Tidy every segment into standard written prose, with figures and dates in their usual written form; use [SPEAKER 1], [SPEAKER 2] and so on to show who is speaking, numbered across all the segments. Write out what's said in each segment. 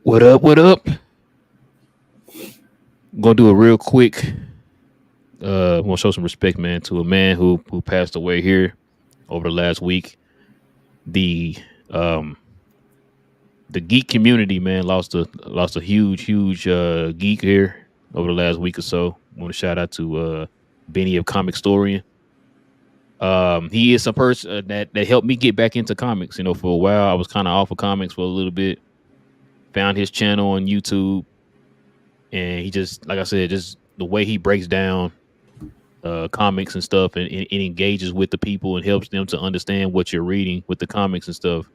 [SPEAKER 1] What up? What up? Gonna do a real quick. Want to show some respect, man, to a man who passed away here over the last week. The um the geek community, man, lost a huge geek here over the last week or so. Want to shout out to Benny of Comic Storian. He is a person that helped me get back into comics. You know, for a while I was kind of off of comics for a little bit. Found his channel on YouTube, and he just, like I said, just the way he breaks down comics and stuff, and it engages with the people and helps them to understand what you're reading with the comics and stuff.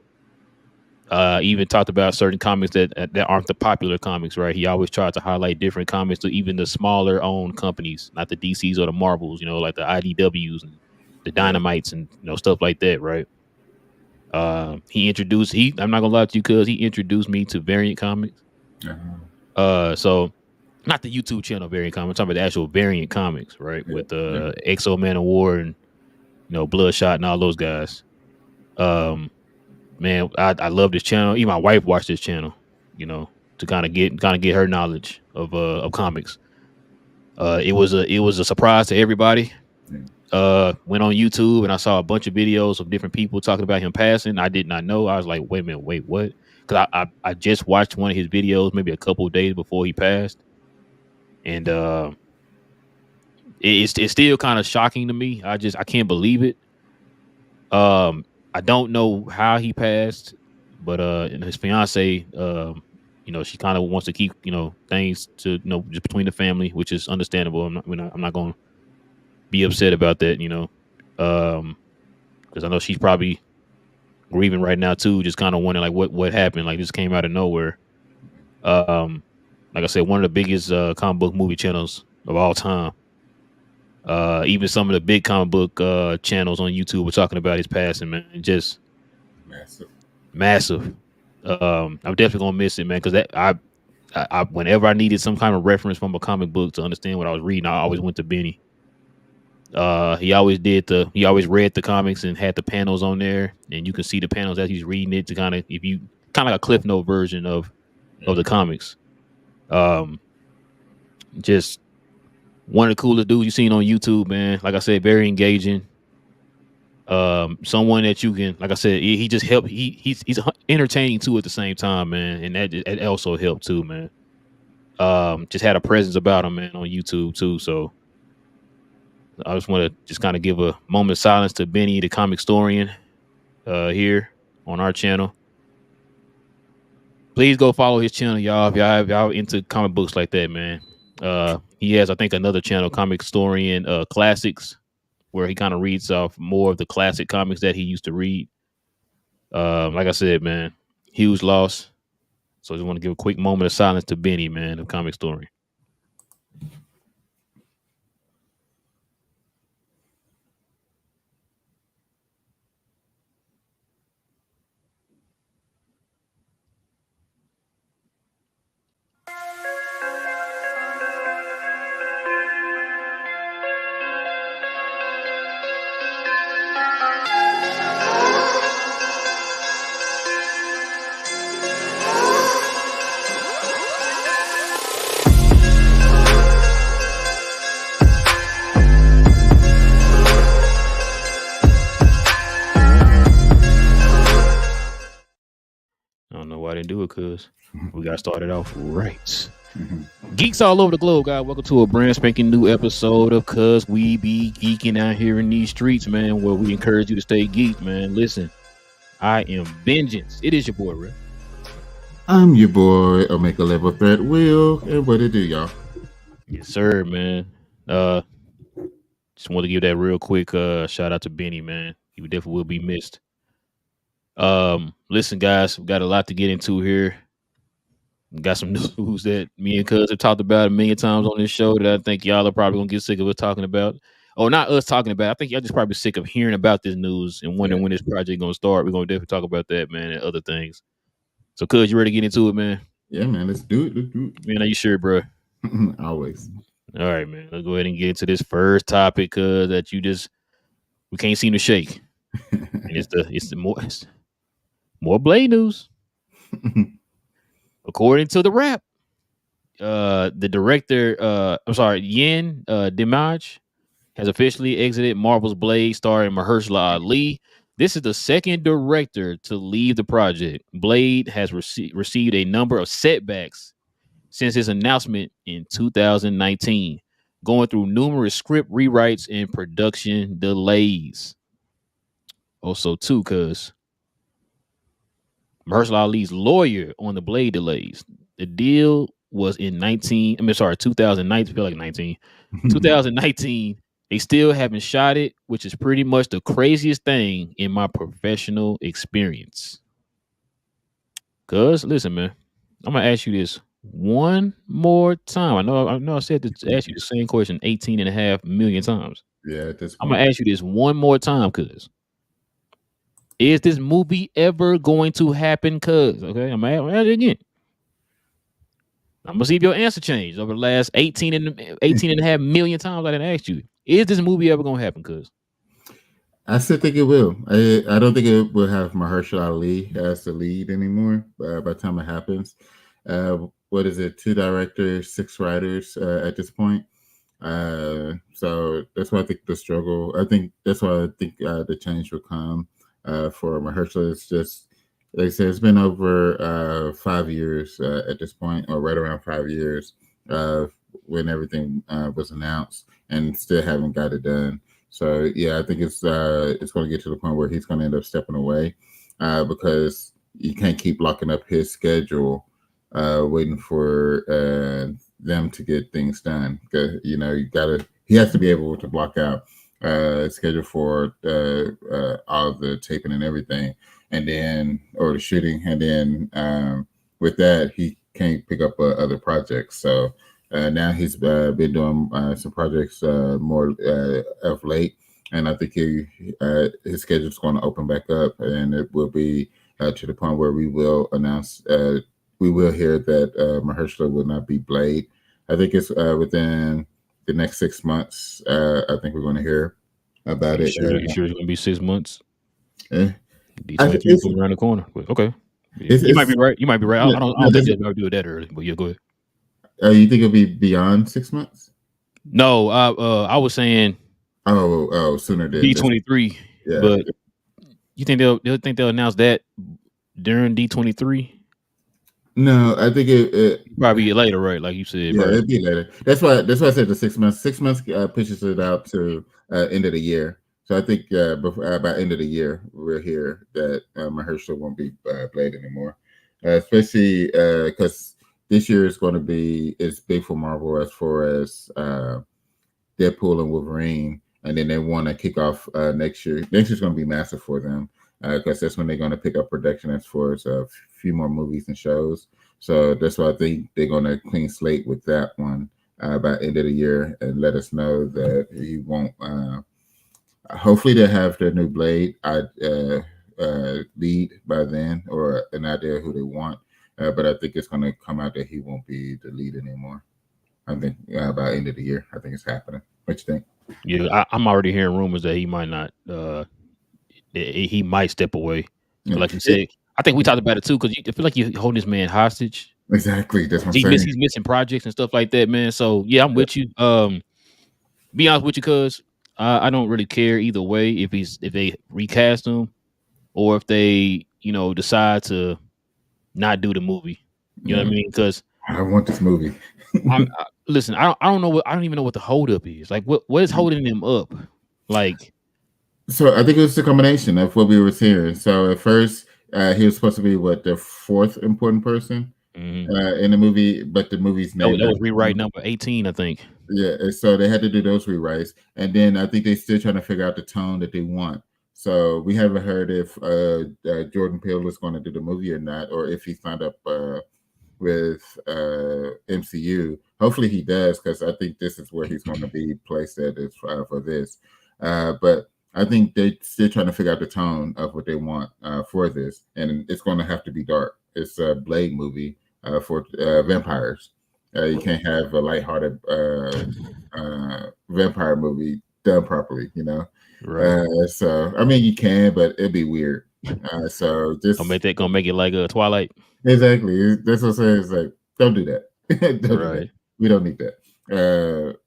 [SPEAKER 1] Even talked about certain comics that aren't the popular comics, right? He always tried to highlight different comics to even the smaller owned companies, not the DCs or the Marvels, like the IDWs and the
[SPEAKER 2] Yeah.
[SPEAKER 1] Dynamites and stuff like that, right? I'm not gonna lie to you, cuz he introduced me to Variant Comics.
[SPEAKER 2] Uh-huh.
[SPEAKER 1] So not the YouTube channel Variant Comics, I'm talking about the actual Variant Comics, right?
[SPEAKER 2] Yeah.
[SPEAKER 1] With
[SPEAKER 2] Yeah.
[SPEAKER 1] Exo Man of War and Bloodshot and all those guys. Um, man, I love this channel. Even my wife watched this channel, to kind of get her knowledge of comics. It was a surprise to everybody.
[SPEAKER 2] Yeah.
[SPEAKER 1] Went on YouTube and I saw a bunch of videos of different people talking about him passing. I did not know. I was like, wait a minute, wait, what? Because I just watched one of his videos maybe a couple of days before he passed, and it's still kind of shocking to me. I can't believe it. I don't know how he passed, but and his fiance, she kind of wants to keep things to just between the family, which is understandable. I'm not going to be upset about that, because I know she's probably grieving right now too, just kind of wondering like what happened. Like this came out of nowhere. Um, like I said, one of the biggest comic book movie channels of all time. Even some of the big comic book channels on YouTube were talking about his passing, man. Just
[SPEAKER 2] Massive.
[SPEAKER 1] massive. I'm definitely gonna miss it, man, because whenever I needed some kind of reference from a comic book to understand what I was reading, I always went to Benny. He always read the comics and had the panels on there, and you can see the panels as he's reading it to kind of, if you kind of like a cliff note version of the comics. Um, just one of the coolest dudes you've seen on YouTube, man. Like I said, very engaging. Someone that you can, like I said, he just helped. He's entertaining too at the same time, man, and that also helped too, man. Just had a presence about him, man, on YouTube too. So I just want to just kind of give a moment of silence to Benny, the comic historian, here on our channel. Please go follow his channel, y'all. If y'all into comic books like that, man. He has, I think, another channel, Comic Historian Classics, where he kind of reads off more of the classic comics that he used to read. Like I said, man, huge loss. So I just want to give a quick moment of silence to Benny, man, of Comic Story. I don't know why I didn't do it, cuz we got started off right. Geeks all over the globe, guys. Welcome to a brand spanking new episode of Cuz We Be Geeking out here in these streets, man, where we encourage you to stay geeked, man. Listen, I am Vengeance. It is your boy, Rick.
[SPEAKER 2] I'm your boy, Omega Level Threat Will, and what it do, y'all?
[SPEAKER 1] Yes, sir, man. Just want to give that real quick shout out to Benny, man. He definitely will be missed. Listen, guys, we got a lot to get into here. We got some news that me and Cuz have talked about a million times on this show that I think y'all are probably gonna get sick of us talking about. Oh, not us talking about. I think y'all just probably sick of hearing about this news and wondering when this project gonna start. We're gonna definitely talk about that, man, and other things. So, Cuz, you ready to get into it, man?
[SPEAKER 2] Yeah, man, let's do it. Let's do
[SPEAKER 1] Man, are you sure, bro?
[SPEAKER 2] it. Always.
[SPEAKER 1] All right, man. Let's go ahead and get into this first topic, Cuz, that we can't seem to shake. And it's more Blade news. Of according to the rap, the director, I'm sorry, Yen Dimaj has officially exited Marvel's Blade, starring Mahershala Ali. This is the second director to leave the project. Blade has received a number of setbacks since his announcement in 2019, going through numerous script rewrites and production delays. Also, too, because Mahershala Ali's lawyer on the Blade delays. The deal was in 2019. I feel like 19. 2019. They still haven't shot it, which is pretty much the craziest thing in my professional experience. Cuz, listen, man, I'm gonna ask you this one more time. I know I said to ask you the same question 18 and a half million times.
[SPEAKER 2] Yeah, at this
[SPEAKER 1] I'm gonna
[SPEAKER 2] point.
[SPEAKER 1] ask you this one more time, cuz. Is this movie ever going to happen? Cuz, okay, I'm gonna ask it again. I'm gonna see if your answer changed over the last 18 and a half million times I didn't ask you. Is this movie ever gonna happen? Cuz
[SPEAKER 2] I still think it will. I don't think it will have Mahershala Ali as the lead anymore by the time it happens. What is it? 2 directors, 6 writers at this point. So that's why I think the struggle. I think that's why I think the change will come for Mahershala. It's just like I said, it's been over 5 years at this point, or right around 5 years when everything was announced, and still haven't got it done. So yeah, I think it's going to get to the point where he's going to end up stepping away because you can't keep locking up his schedule, waiting for them to get things done. Because he has to be able to block out schedule for all the taping and everything, and then or the shooting, and then with that he can't pick up other projects. So now he's been doing some projects more of late, and I think his schedule is going to open back up, and it will be to the point where we will announce, we will hear that Mahershala will not be Blade. I think it's within the next 6 months. I think we're going to hear about it.
[SPEAKER 1] you sure it's gonna be 6 months?
[SPEAKER 2] Eh,
[SPEAKER 1] D23 coming around the corner. But okay. You might be right. You might be right. I don't think they'll do it that early. But yeah, go ahead.
[SPEAKER 2] You think it'll be beyond 6 months?
[SPEAKER 1] No, I was saying
[SPEAKER 2] sooner than
[SPEAKER 1] D23.
[SPEAKER 2] Yeah.
[SPEAKER 1] But you think they'll announce that during D23?
[SPEAKER 2] No, I think it
[SPEAKER 1] Probably later, right? Like you said.
[SPEAKER 2] yeah,
[SPEAKER 1] Right.
[SPEAKER 2] it'd be later. That's why I said the 6 months. 6 months pushes it out to end of the year. So I think before, by end of the year, we'll hear that Mahershala won't be Blade anymore, especially because this year is going to be big for Marvel as far as Deadpool and Wolverine, and then they want to kick off next year. Next year's going to be massive for them because that's when they're going to pick up production as far as a few more movies and shows. So that's why I think they're going to clean slate with that one by end of the year and let us know that he won't. Hopefully, they have their new Blade lead by then, or an idea who they want. But I think it's going to come out that he won't be the lead anymore. I think by end of the year, I think it's happening. What you think?
[SPEAKER 1] Yeah, I'm already hearing rumors that he might not. He might step away.
[SPEAKER 2] Yeah.
[SPEAKER 1] Like you said, I think we talked about it too because I feel like you're holding this man hostage.
[SPEAKER 2] Exactly, that's what I'm saying.
[SPEAKER 1] He's missing projects and stuff like that, man. So yeah, I'm with you. Be honest with you, cuz I don't really care either way if they recast him or if they decide to not do the movie. You know what I mean? Because
[SPEAKER 2] I want this movie.
[SPEAKER 1] Listen, I don't know I don't even know what the holdup is. Like what is holding them up? Like,
[SPEAKER 2] so I think it was a combination of what we were hearing. So at first, he was supposed to be the fourth important person in the movie, but the movie's name
[SPEAKER 1] that was rewrite number 18, I think.
[SPEAKER 2] Yeah, so they had to do those rewrites, and then I think they're still trying to figure out the tone that they want. So we haven't heard if Jordan Peele is going to do the movie or not, or if he signed up with MCU. Hopefully he does, because I think this is where he's going to be placed at for this. But I think they're still trying to figure out the tone of what they want for this, and it's going to have to be dark. It's a Blade movie for vampires. You can't have a lighthearted vampire movie done properly,
[SPEAKER 1] Right.
[SPEAKER 2] So I mean, you can, but it'd be weird. So
[SPEAKER 1] Gonna
[SPEAKER 2] just
[SPEAKER 1] make that gonna make it like a Twilight.
[SPEAKER 2] exactly. That's what I'm saying. It's like, don't do that. Don't do that.
[SPEAKER 1] Right.
[SPEAKER 2] We don't need that.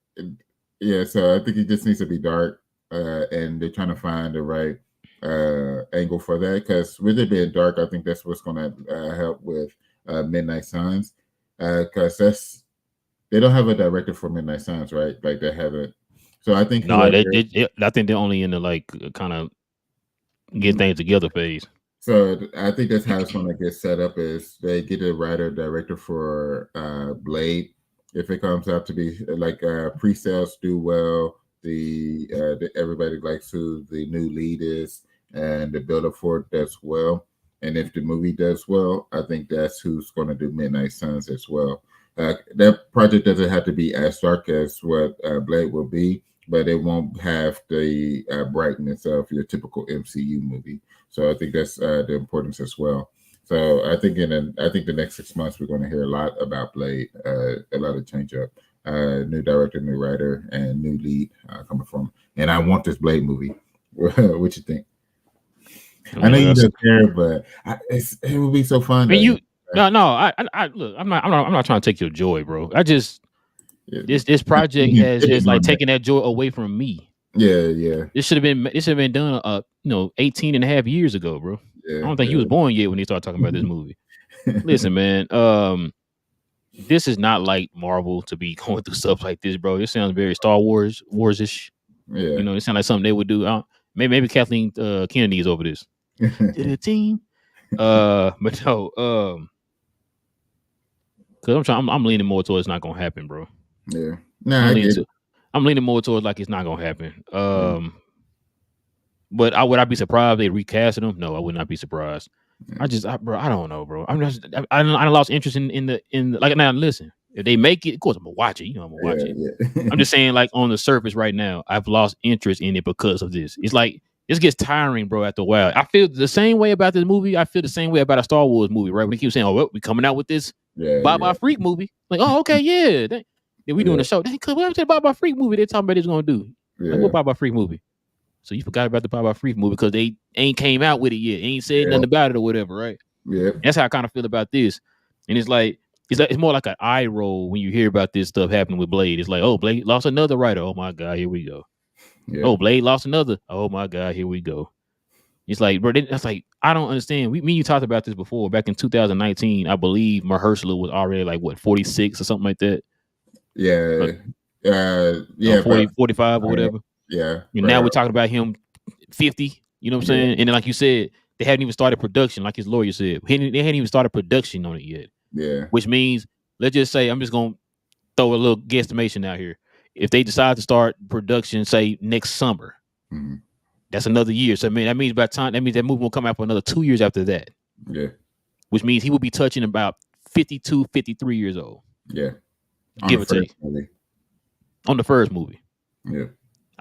[SPEAKER 2] Yeah, so I think it just needs to be dark, and they're trying to find the right angle for that. Because with it being dark, I think that's what's going to help with Midnight Suns. Because they don't have a director for Midnight Suns, right? Like they haven't. So I think
[SPEAKER 1] No,
[SPEAKER 2] whoever.
[SPEAKER 1] I think they're only in the like kind of get
[SPEAKER 2] Mhm.
[SPEAKER 1] things together phase.
[SPEAKER 2] So I think that's how it's going to get set up. Is they get a writer director for Blade. If it comes out to be like pre-sales do well, everybody likes who the new lead is, and the build up for it does well. And if the movie does well, I think that's who's going to do Midnight Suns as well. That project doesn't have to be as dark as what Blade will be, but it won't have the brightness of your typical MCU movie. So I think that's the importance as well. So I think the next 6 months we're going to hear a lot about Blade, a lot of change up, new director, new writer, and new lead coming from. And I want this Blade movie. What you think? I know you don't care, but it would be so fun.
[SPEAKER 1] I mean, no. I look. I'm not trying to take your joy, bro. I just this project has just like taken that joy away from me.
[SPEAKER 2] Yeah.
[SPEAKER 1] This should have been done 18 and a half years ago, bro.
[SPEAKER 2] Yeah,
[SPEAKER 1] I don't think you was born yet when they started talking about this movie. Listen, man. This is not like Marvel to be going through stuff like this, bro. This sounds very Star Wars-ish.
[SPEAKER 2] Yeah.
[SPEAKER 1] You know, it sounds like something they would do. Maybe Kathleen Kennedy is over this. To the team. But no, because I'm leaning more towards it's not gonna happen, bro.
[SPEAKER 2] Yeah. Nah,
[SPEAKER 1] I'm leaning more towards like it's not gonna happen. But would I be surprised they recasted him? No, I would not be surprised. Bro, I don't know, bro. I lost interest in the like now. Listen, if they make it, of course I'm gonna watch it. You know I'm gonna watch it.
[SPEAKER 2] Yeah.
[SPEAKER 1] I'm just saying, like on the surface right now, I've lost interest in it because of this. It's like this gets tiring, bro. After a while, I feel the same way about this movie. I feel the same way about a Star Wars movie, right? When they keep saying, "Oh, well, we coming out with this Baba Freak movie," like, "Oh, okay, yeah, we doing a show." What happened to the Baba Freak movie? They're talking about it's gonna do. Like, what Baba Freak movie? So you forgot about the Baba Freak movie because they ain't came out with it yet, ain't said nothing about it or whatever, right?
[SPEAKER 2] Yeah,
[SPEAKER 1] that's how I kind of feel about this. And it's more like an eye roll when you hear about this stuff happening with Blade. It's like, oh, Blade lost another writer. Oh my God, here we go. Yeah. Oh, Blade lost another. Oh my God, here we go. It's like, bro, that's like, I don't understand. Me and you talked about this before. Back in 2019, I believe Mahershala was already like, what, 46 or something like that?
[SPEAKER 2] Yeah.
[SPEAKER 1] 40, 45 or whatever.
[SPEAKER 2] Yeah.
[SPEAKER 1] And now we're talking about him 50. You know what I'm saying? And then, like you said, they hadn't even started production, like his lawyer said. They hadn't even started production on it yet.
[SPEAKER 2] Yeah.
[SPEAKER 1] Which means, let's just say, I'm just going to throw a little guesstimation out here. If they decide to start production, say, next summer, that's another year. So, I mean, that means by the time, that movie will come out for another 2 years after that.
[SPEAKER 2] Yeah.
[SPEAKER 1] Which means he will be touching about 52, 53 years old.
[SPEAKER 2] Yeah.
[SPEAKER 1] Give or take. On the first movie.
[SPEAKER 2] Yeah.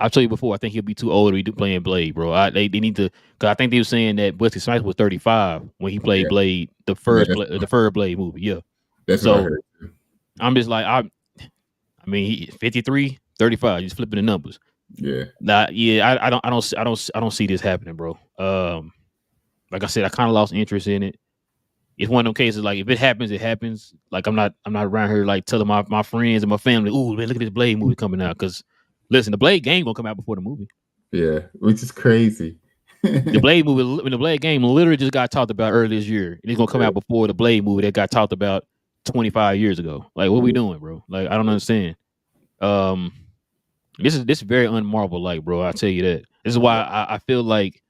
[SPEAKER 1] I'll tell you before, I think he'll be too old to be playing Blade, bro. They need to, because I think they were saying that Wesley Snipes was 35 when he played Blade, the first Blade movie. Yeah.
[SPEAKER 2] That's so what I heard.
[SPEAKER 1] I'm just like, I mean, 53, 35, he's flipping the numbers.
[SPEAKER 2] Yeah.
[SPEAKER 1] I don't see this happening, bro. Like I said, I kind of lost interest in it. It's one of them cases, like, if it happens, it happens. Like, I'm not around here like telling my friends and my family, "Ooh, man, look at this Blade movie coming out." Because listen, the Blade game gonna come out before the movie.
[SPEAKER 2] Yeah, which is crazy.
[SPEAKER 1] The Blade movie, when the Blade game literally just got talked about earlier this year, it's gonna come out before the Blade movie that got talked about 25 years ago. Like, what are we doing, bro? Like, I don't understand. This is very un-Marvel like, bro. I tell you that. This is why I feel like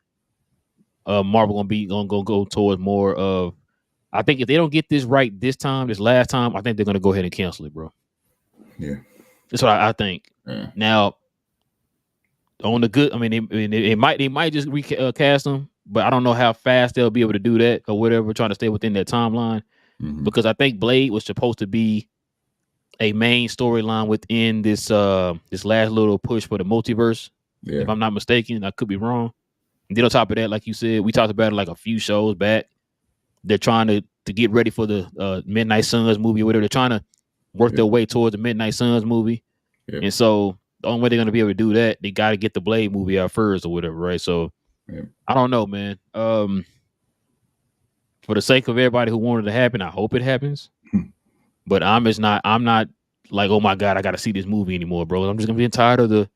[SPEAKER 1] Marvel gonna go towards more of. I think if they don't get this right this last time, I think they're gonna go ahead and cancel it, bro.
[SPEAKER 2] Yeah,
[SPEAKER 1] that's what I think. Yeah. Now, on the good, I mean, they might just recast them, but I don't know how fast they'll be able to do that or whatever, trying to stay within that timeline. Because I think Blade was supposed to be a main storyline within this last little push for the multiverse. Yeah. If I'm not mistaken, I could be wrong. And then on top of that, like you said, we talked about it like a few shows back. They're trying to get ready for the Midnight Suns movie or whatever. They're trying to work their way towards the Midnight Suns movie. Yeah. And so the only way they're going to be able to do that, they got to get the Blade movie out first or whatever, right? So I don't know, man. for the sake of everybody who wanted to happen, I hope it happens. But I'm not like, oh my god, I got to see this movie anymore, bro. I'm just gonna be tired of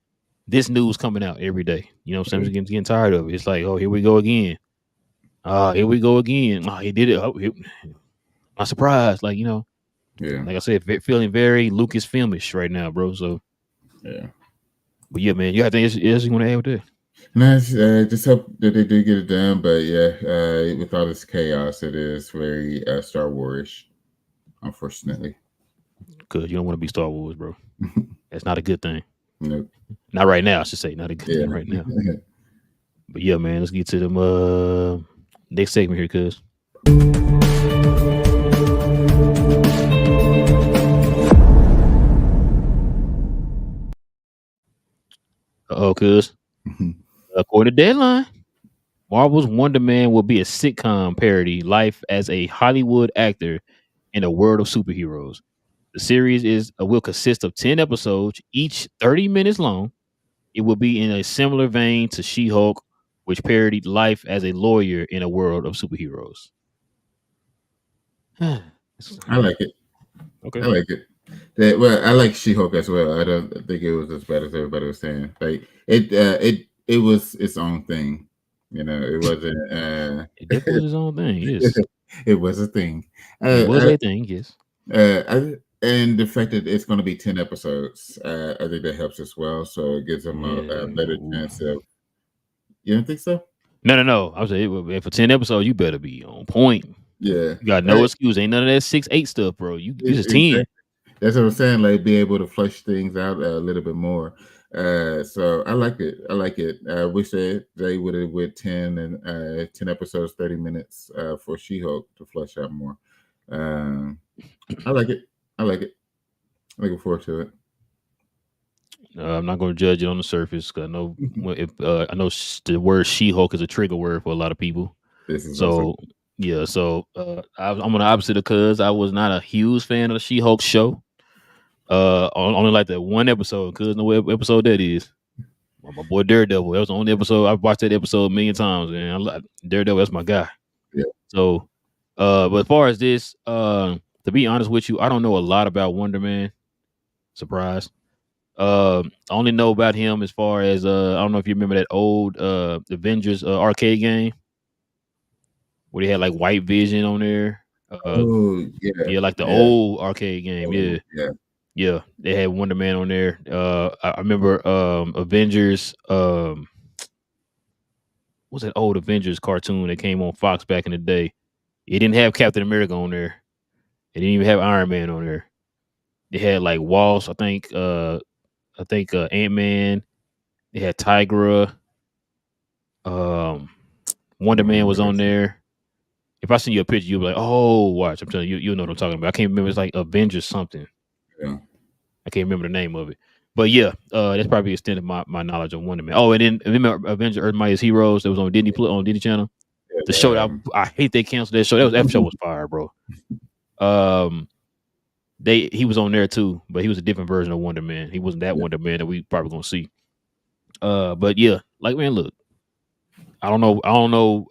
[SPEAKER 1] this news coming out every day. You know what I'm saying? I'm just getting tired of it. It's like, oh, here we go again. Here we go again. Oh, he did it. Oh, my surprise. Like,
[SPEAKER 2] Yeah.
[SPEAKER 1] like I said, feeling very Lucasfilmish right now, bro. So,
[SPEAKER 2] Yeah.
[SPEAKER 1] but yeah, man, you got anything else you want to add with that?
[SPEAKER 2] Nice. Just hope that they do get it done. But yeah, with all this chaos, it is very Star Wars, unfortunately.
[SPEAKER 1] Because you don't want to be Star Wars, bro. That's not a good thing.
[SPEAKER 2] Nope.
[SPEAKER 1] Not right now, I should say. Not a good
[SPEAKER 2] Yeah.
[SPEAKER 1] thing right now. But yeah, man, let's get to them next segment here, cuz. Cuz. According to Deadline, Marvel's Wonder Man will be a sitcom parody, life as a Hollywood actor in a world of superheroes. The series will consist of 10 episodes, each 30 minutes long. It will be in a similar vein to She-Hulk, which parodied life as a lawyer in a world of superheroes.
[SPEAKER 2] I like it.
[SPEAKER 1] Okay.
[SPEAKER 2] I like it. Well, I like She-Hulk as well. I don't think it was as bad as everybody was saying. Like it was its own thing. It wasn't.
[SPEAKER 1] It definitely was his own thing. Yes,
[SPEAKER 2] It was a thing.
[SPEAKER 1] it was a thing. Yes.
[SPEAKER 2] And the fact that it's going to be 10 episodes, I think that helps as well. So it gives them a better chance of. You don't think so?
[SPEAKER 1] No. I was saying for 10 episodes, you better be on point.
[SPEAKER 2] Yeah,
[SPEAKER 1] You got no excuse. Ain't none of that 6-8 stuff, bro. You just 10.
[SPEAKER 2] Exactly. That's what I'm saying. Like, be able to flesh things out a little bit more. So I like it. I like it. I wish they would have with 10 episodes, 30 minutes for She-Hulk to flesh out more. I like it. I like it. Looking forward to it.
[SPEAKER 1] I'm not going to judge it on the surface because I know the word She-Hulk is a trigger word for a lot of people.
[SPEAKER 2] This is
[SPEAKER 1] So yeah, so I'm on the opposite of Cuz. I was not a huge fan of the She-Hulk show. Only like that one episode. Cuz know what episode that is. My boy Daredevil. That was the only episode I've watched that episode a million times, man. I like Daredevil. That's my guy.
[SPEAKER 2] Yeah.
[SPEAKER 1] So, but as far as this, to be honest with you, I don't know a lot about Wonder Man. Surprise. I only know about him as far as I don't know if you remember that old Avengers arcade game where they had like White Vision on there. Yeah, like the old arcade game. Yeah, they had Wonder Man on there. I remember Avengers. What's that old Avengers cartoon that came on Fox back in the day? It didn't have Captain America on there. It didn't even have Iron Man on there. They had like Walsh, I think Ant-Man. They had Tigra. Wonder Man was on there. If I send you a picture, you'll be like, "Oh, watch!" I'm telling you, you'll know what I'm talking about. I can't remember. It's like Avengers something.
[SPEAKER 2] Yeah.
[SPEAKER 1] I can't remember the name of it. But yeah, that's probably the extent of my knowledge on Wonder Man. Oh, and then remember Avengers Earth Mightiest Heroes that was on Disney Channel. The show that I hate they canceled that show. That show was fire, bro. He was on there too, but he was a different version of Wonder Man. He wasn't that Wonder Man that we probably gonna see. But yeah, like, man, look, I don't know.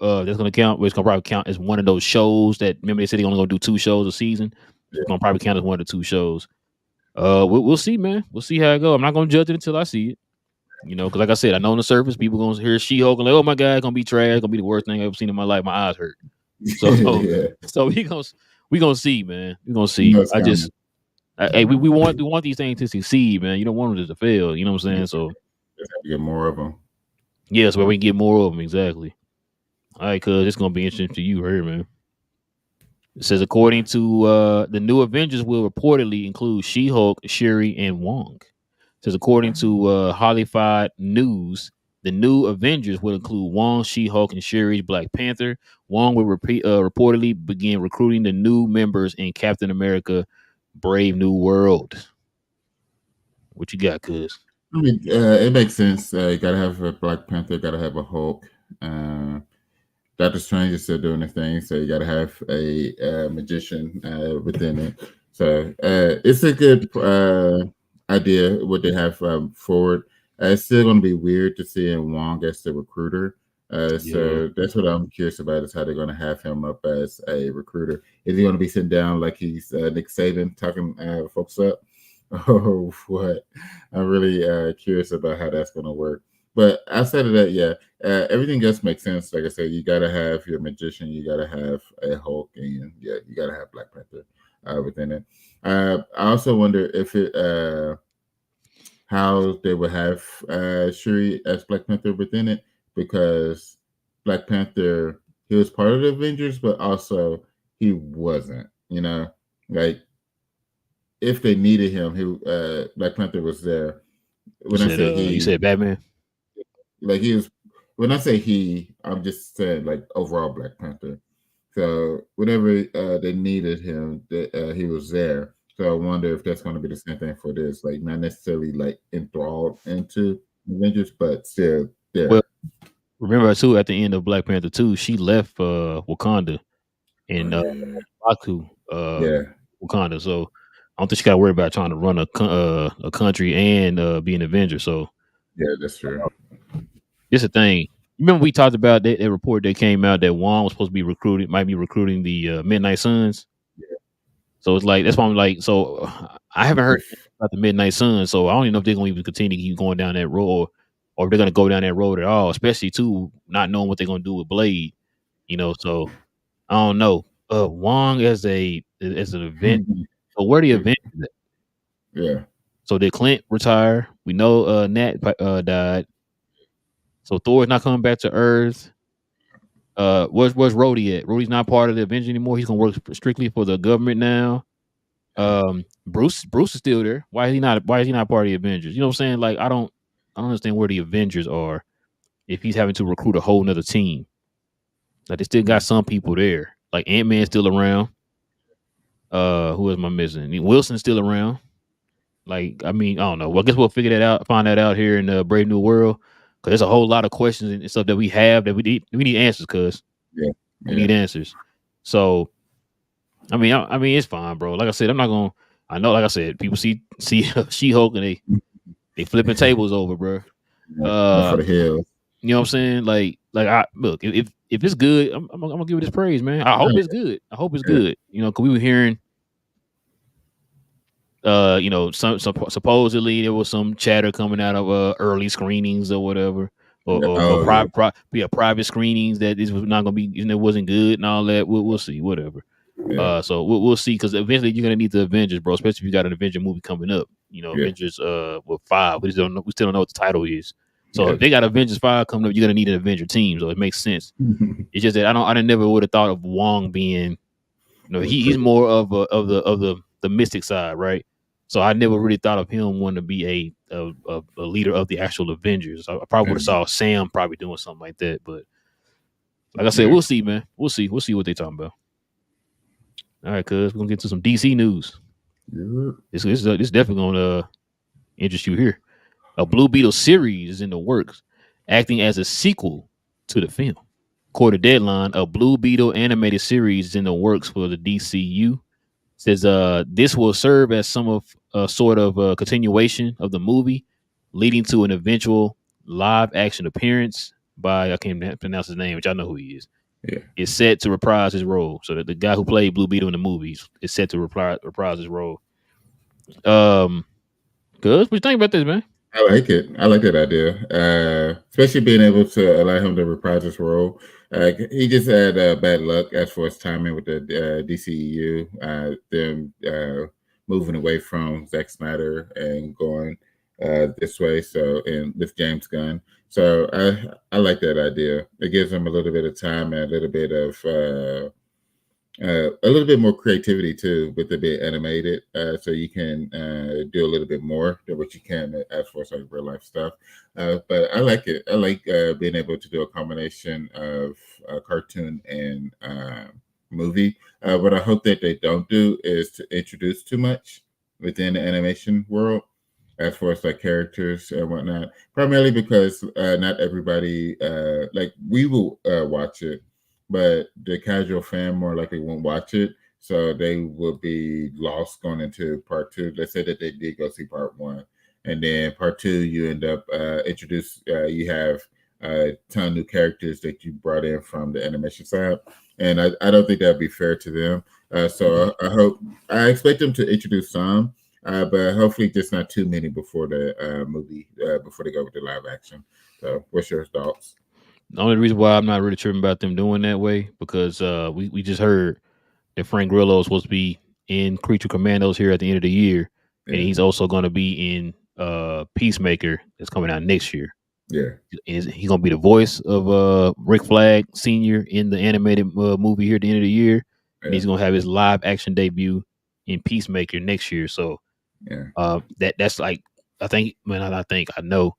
[SPEAKER 1] That's gonna count. It's gonna probably count as one of those shows that remember they said they're only gonna do 2 shows a season. It's gonna probably count as one of the 2 shows. We'll see, man. We'll see how it goes. I'm not gonna judge it until I see it. Because like I said, I know on the surface people gonna hear She-Hulk and like, oh my god, it's gonna be trash. It's gonna be the worst thing I've ever seen in my life. My eyes hurt. So so we gonna see, man. We gonna see. Hey, we want these things to succeed, man. You don't want them to fail. You know what I'm saying? So
[SPEAKER 2] let's have to get more of them.
[SPEAKER 1] Yeah, so we can get more of them. Exactly. All right, cuz it's gonna be interesting to you here, man. It says according to the new Avengers will reportedly include She-Hulk, Shuri, and Wong. It says according to Hollywood News, the new Avengers will include Wong, She-Hulk, and Shuri's Black Panther. Wong will reportedly begin recruiting the new members in Captain America: Brave New World. What you got, cuz?
[SPEAKER 2] I mean, it makes sense. You gotta have a Black Panther, gotta have a Hulk. Doctor Strange is still doing the thing, so you gotta have a magician within it. So it's a good idea what they have forward. It's still gonna be weird to see Wong as the recruiter.
[SPEAKER 1] Yeah.
[SPEAKER 2] So that's what I'm curious about is how they're going to have him up as a recruiter. Is he going to be sitting down like he's Nick Saban talking folks up? Oh, what? I'm really curious about how that's going to work. But outside of that, yeah, everything else makes sense. Like I said, you got to have your magician, you got to have a Hulk, and yeah, you got to have Black Panther within it. I also wonder if it how they would have Shuri as Black Panther within it because Black Panther he was part of the Avengers, but also he wasn't. You know, like if they needed him, he Black Panther was there. When I say
[SPEAKER 1] You
[SPEAKER 2] he,
[SPEAKER 1] said Batman.
[SPEAKER 2] like he was. When I say he, I'm just saying like overall Black Panther. So whenever they needed him, he was there. So I wonder if that's going to be the same thing for this, like not necessarily like enthralled into Avengers, but still
[SPEAKER 1] Well,
[SPEAKER 2] there.
[SPEAKER 1] remember too at the end of Black Panther 2, she left Wakanda
[SPEAKER 2] Oh
[SPEAKER 1] and
[SPEAKER 2] yeah,
[SPEAKER 1] Baku
[SPEAKER 2] yeah,
[SPEAKER 1] Wakanda. So I don't think she got to worry about trying to run a country and be an Avenger. So
[SPEAKER 2] yeah. That's true.
[SPEAKER 1] it's a thing. Remember we talked about that report that came out that Wong was supposed to be recruited, might be recruiting the Midnight Suns. So it's like that's why I'm like, so I haven't heard
[SPEAKER 2] If
[SPEAKER 1] about the Midnight Suns, so I don't even know if they're gonna even continue to keep going down that road, or if they're gonna go down that road at all. Especially too, not knowing what they're gonna do with Blade. So I don't know. Wong as an event. So where the event?
[SPEAKER 2] yeah,
[SPEAKER 1] So did Clint retire? We know Nat died. So Thor's not coming back to Earth. Where's Rhodey at? Rhodey's not part of the Avengers anymore. He's gonna work strictly for the government now. Bruce is still there. Why is he not? Why is he not part of the Avengers? You know what I'm saying? Like I don't understand where the Avengers are if he's having to recruit a whole nother team. Like they still got some people there. Like Ant-Man's still around. Who am I missing? Wilson's still around. Like, I mean, I don't know. Well, I guess we'll figure that out, find that out here in the Brave New World. Cause there's a whole lot of questions and stuff that we have that we need answers. Cause
[SPEAKER 2] yeah,
[SPEAKER 1] we
[SPEAKER 2] yeah,
[SPEAKER 1] need answers. So I mean, it's fine, bro. Like I said, I'm not gonna. I know, like I said, people see She Hulk and they flipping tables over, bro.
[SPEAKER 2] Not for
[SPEAKER 1] Uh,
[SPEAKER 2] the hills.
[SPEAKER 1] you know what I'm saying? Like I look if it's good, I'm gonna give it this praise, man. I hope it's good. I hope it's
[SPEAKER 2] Yeah,
[SPEAKER 1] good. Cause we were hearing supposedly there was some chatter coming out of early screenings or whatever,
[SPEAKER 2] yeah.
[SPEAKER 1] or
[SPEAKER 2] Oh yeah,
[SPEAKER 1] private screenings that this was not gonna be, it wasn't good and all that. We'll see, whatever.
[SPEAKER 2] yeah,
[SPEAKER 1] So we'll see because eventually you're gonna need the Avengers, bro. Especially if you got an Avenger movie coming up.
[SPEAKER 2] yeah,
[SPEAKER 1] Avengers with 5. We still don't know what the title is. So
[SPEAKER 2] yeah.
[SPEAKER 1] if they got Avengers 5 coming up, you're gonna need an Avenger team. So it makes sense. It's just that I never would have thought of Wong being, he's
[SPEAKER 2] Recruiter.
[SPEAKER 1] more of the mystic side, right? So I never really thought of him wanting to be a leader of the actual Avengers. I probably would have saw Sam probably doing something like that, but like I said,
[SPEAKER 2] Yeah,
[SPEAKER 1] we'll see, man. We'll see what they talking about. All right, cuz we're gonna get to some DC news.
[SPEAKER 2] yeah,
[SPEAKER 1] This definitely gonna interest you here. A Blue Beetle series is in the works, acting as a sequel to the film. According to Deadline, a Blue Beetle animated series is in the works for the DCU. Says this will serve as some of a sort of a continuation of the movie, leading to an eventual live action appearance by, I can't pronounce his name, which I know who he is.
[SPEAKER 2] yeah.
[SPEAKER 1] Is set to reprise his role. So that the guy who played Blue Beetle in the movies is set to reprise his role. Cuz, what you think about this, man?
[SPEAKER 2] I like it. I like that idea, especially being able to allow him to reprise his role. He just had bad luck as for his timing with the DCEU, them moving away from Zack Snyder and going this way. So, and with James Gunn, so I like that idea. It gives him a little bit of time and a little bit of a little bit more creativity too with the bit animated, so you can do a little bit more than what you can as far as like real life stuff. But I like it. I like being able to do a combination of cartoon and movie. What I hope that they don't do is to introduce too much within the animation world as far as like characters and whatnot. Primarily because not everybody like we will watch it, but the casual fan more likely won't watch it. So they will be lost going into part two. Let's say that they did go see part one, and then part two, you end up you have a ton of new characters that you brought in from the animation side, and I don't think that'd be fair to them. So I expect them to introduce some, but hopefully just not too many before the movie before they go with the live action. So, what's your thoughts?
[SPEAKER 1] The only reason why I'm not really tripping about them doing that way because we just heard that Frank Grillo is supposed to be in Creature Commandos here at the end of the year, and
[SPEAKER 2] Yeah,
[SPEAKER 1] he's also going to be in Peacemaker that's coming out next year.
[SPEAKER 2] yeah,
[SPEAKER 1] He's going to be the voice of Rick Flag Senior in the animated movie here at the end of the year, and
[SPEAKER 2] yeah,
[SPEAKER 1] he's going to have his live action debut in Peacemaker next year. So
[SPEAKER 2] yeah,
[SPEAKER 1] that's like I know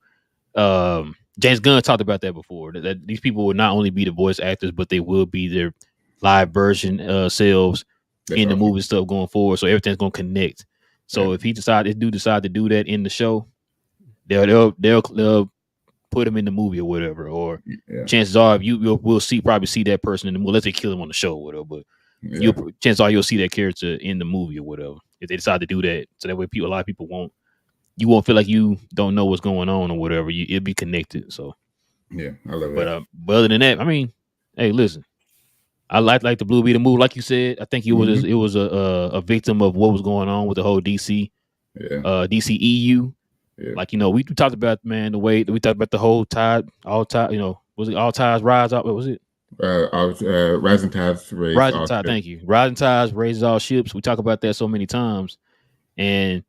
[SPEAKER 1] James Gunn talked about that before. That these people will not only be the voice actors, but they will be their live version selves
[SPEAKER 2] that's
[SPEAKER 1] in the
[SPEAKER 2] awesome.
[SPEAKER 1] movie stuff going forward. So everything's gonna connect.
[SPEAKER 2] Yeah,
[SPEAKER 1] So if decide to do that in the show, they'll put him in the movie or whatever. Or
[SPEAKER 2] yeah,
[SPEAKER 1] chances are we'll probably see that person in the movie. Let's say kill him on the show or whatever. But
[SPEAKER 2] yeah,
[SPEAKER 1] chances are you'll see that character in the movie or whatever if they decide to do that. So that way, a lot of people won't feel like you don't know what's going on or whatever. It'll be connected. So,
[SPEAKER 2] yeah. I love that.
[SPEAKER 1] but other than that, I mean, hey, listen, I like the Blue Beetle move, like you said. I think
[SPEAKER 2] Hmm.
[SPEAKER 1] it was a victim of what was going on with the whole
[SPEAKER 2] Yeah,
[SPEAKER 1] DCEU.
[SPEAKER 2] yeah.
[SPEAKER 1] Like we talked about, man, the way we talked about the whole all tide, was it all tides rise up? What was it?
[SPEAKER 2] Rising tides raise
[SPEAKER 1] Rising
[SPEAKER 2] all
[SPEAKER 1] tide.
[SPEAKER 2] ships.
[SPEAKER 1] Thank you. Rising tides raises all ships. We talk about that so many times, and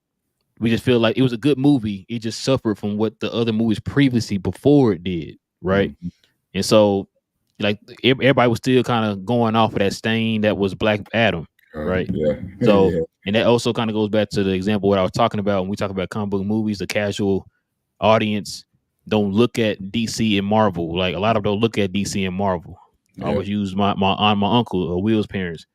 [SPEAKER 1] we just feel like it was a good movie. It just suffered from what the other movies previously before it did, right?
[SPEAKER 2] Hmm.
[SPEAKER 1] And so, like everybody was still kind of going off of that stain that was Black Adam, right?
[SPEAKER 2] Yeah,
[SPEAKER 1] So,
[SPEAKER 2] yeah,
[SPEAKER 1] and that also kind of goes back to the example what I was talking about when we talk about comic book movies. The casual audience don't look at DC and Marvel. Like a lot of them don't look at DC and Marvel. I
[SPEAKER 2] yeah,
[SPEAKER 1] always use my aunt, my uncle, or Will's parents.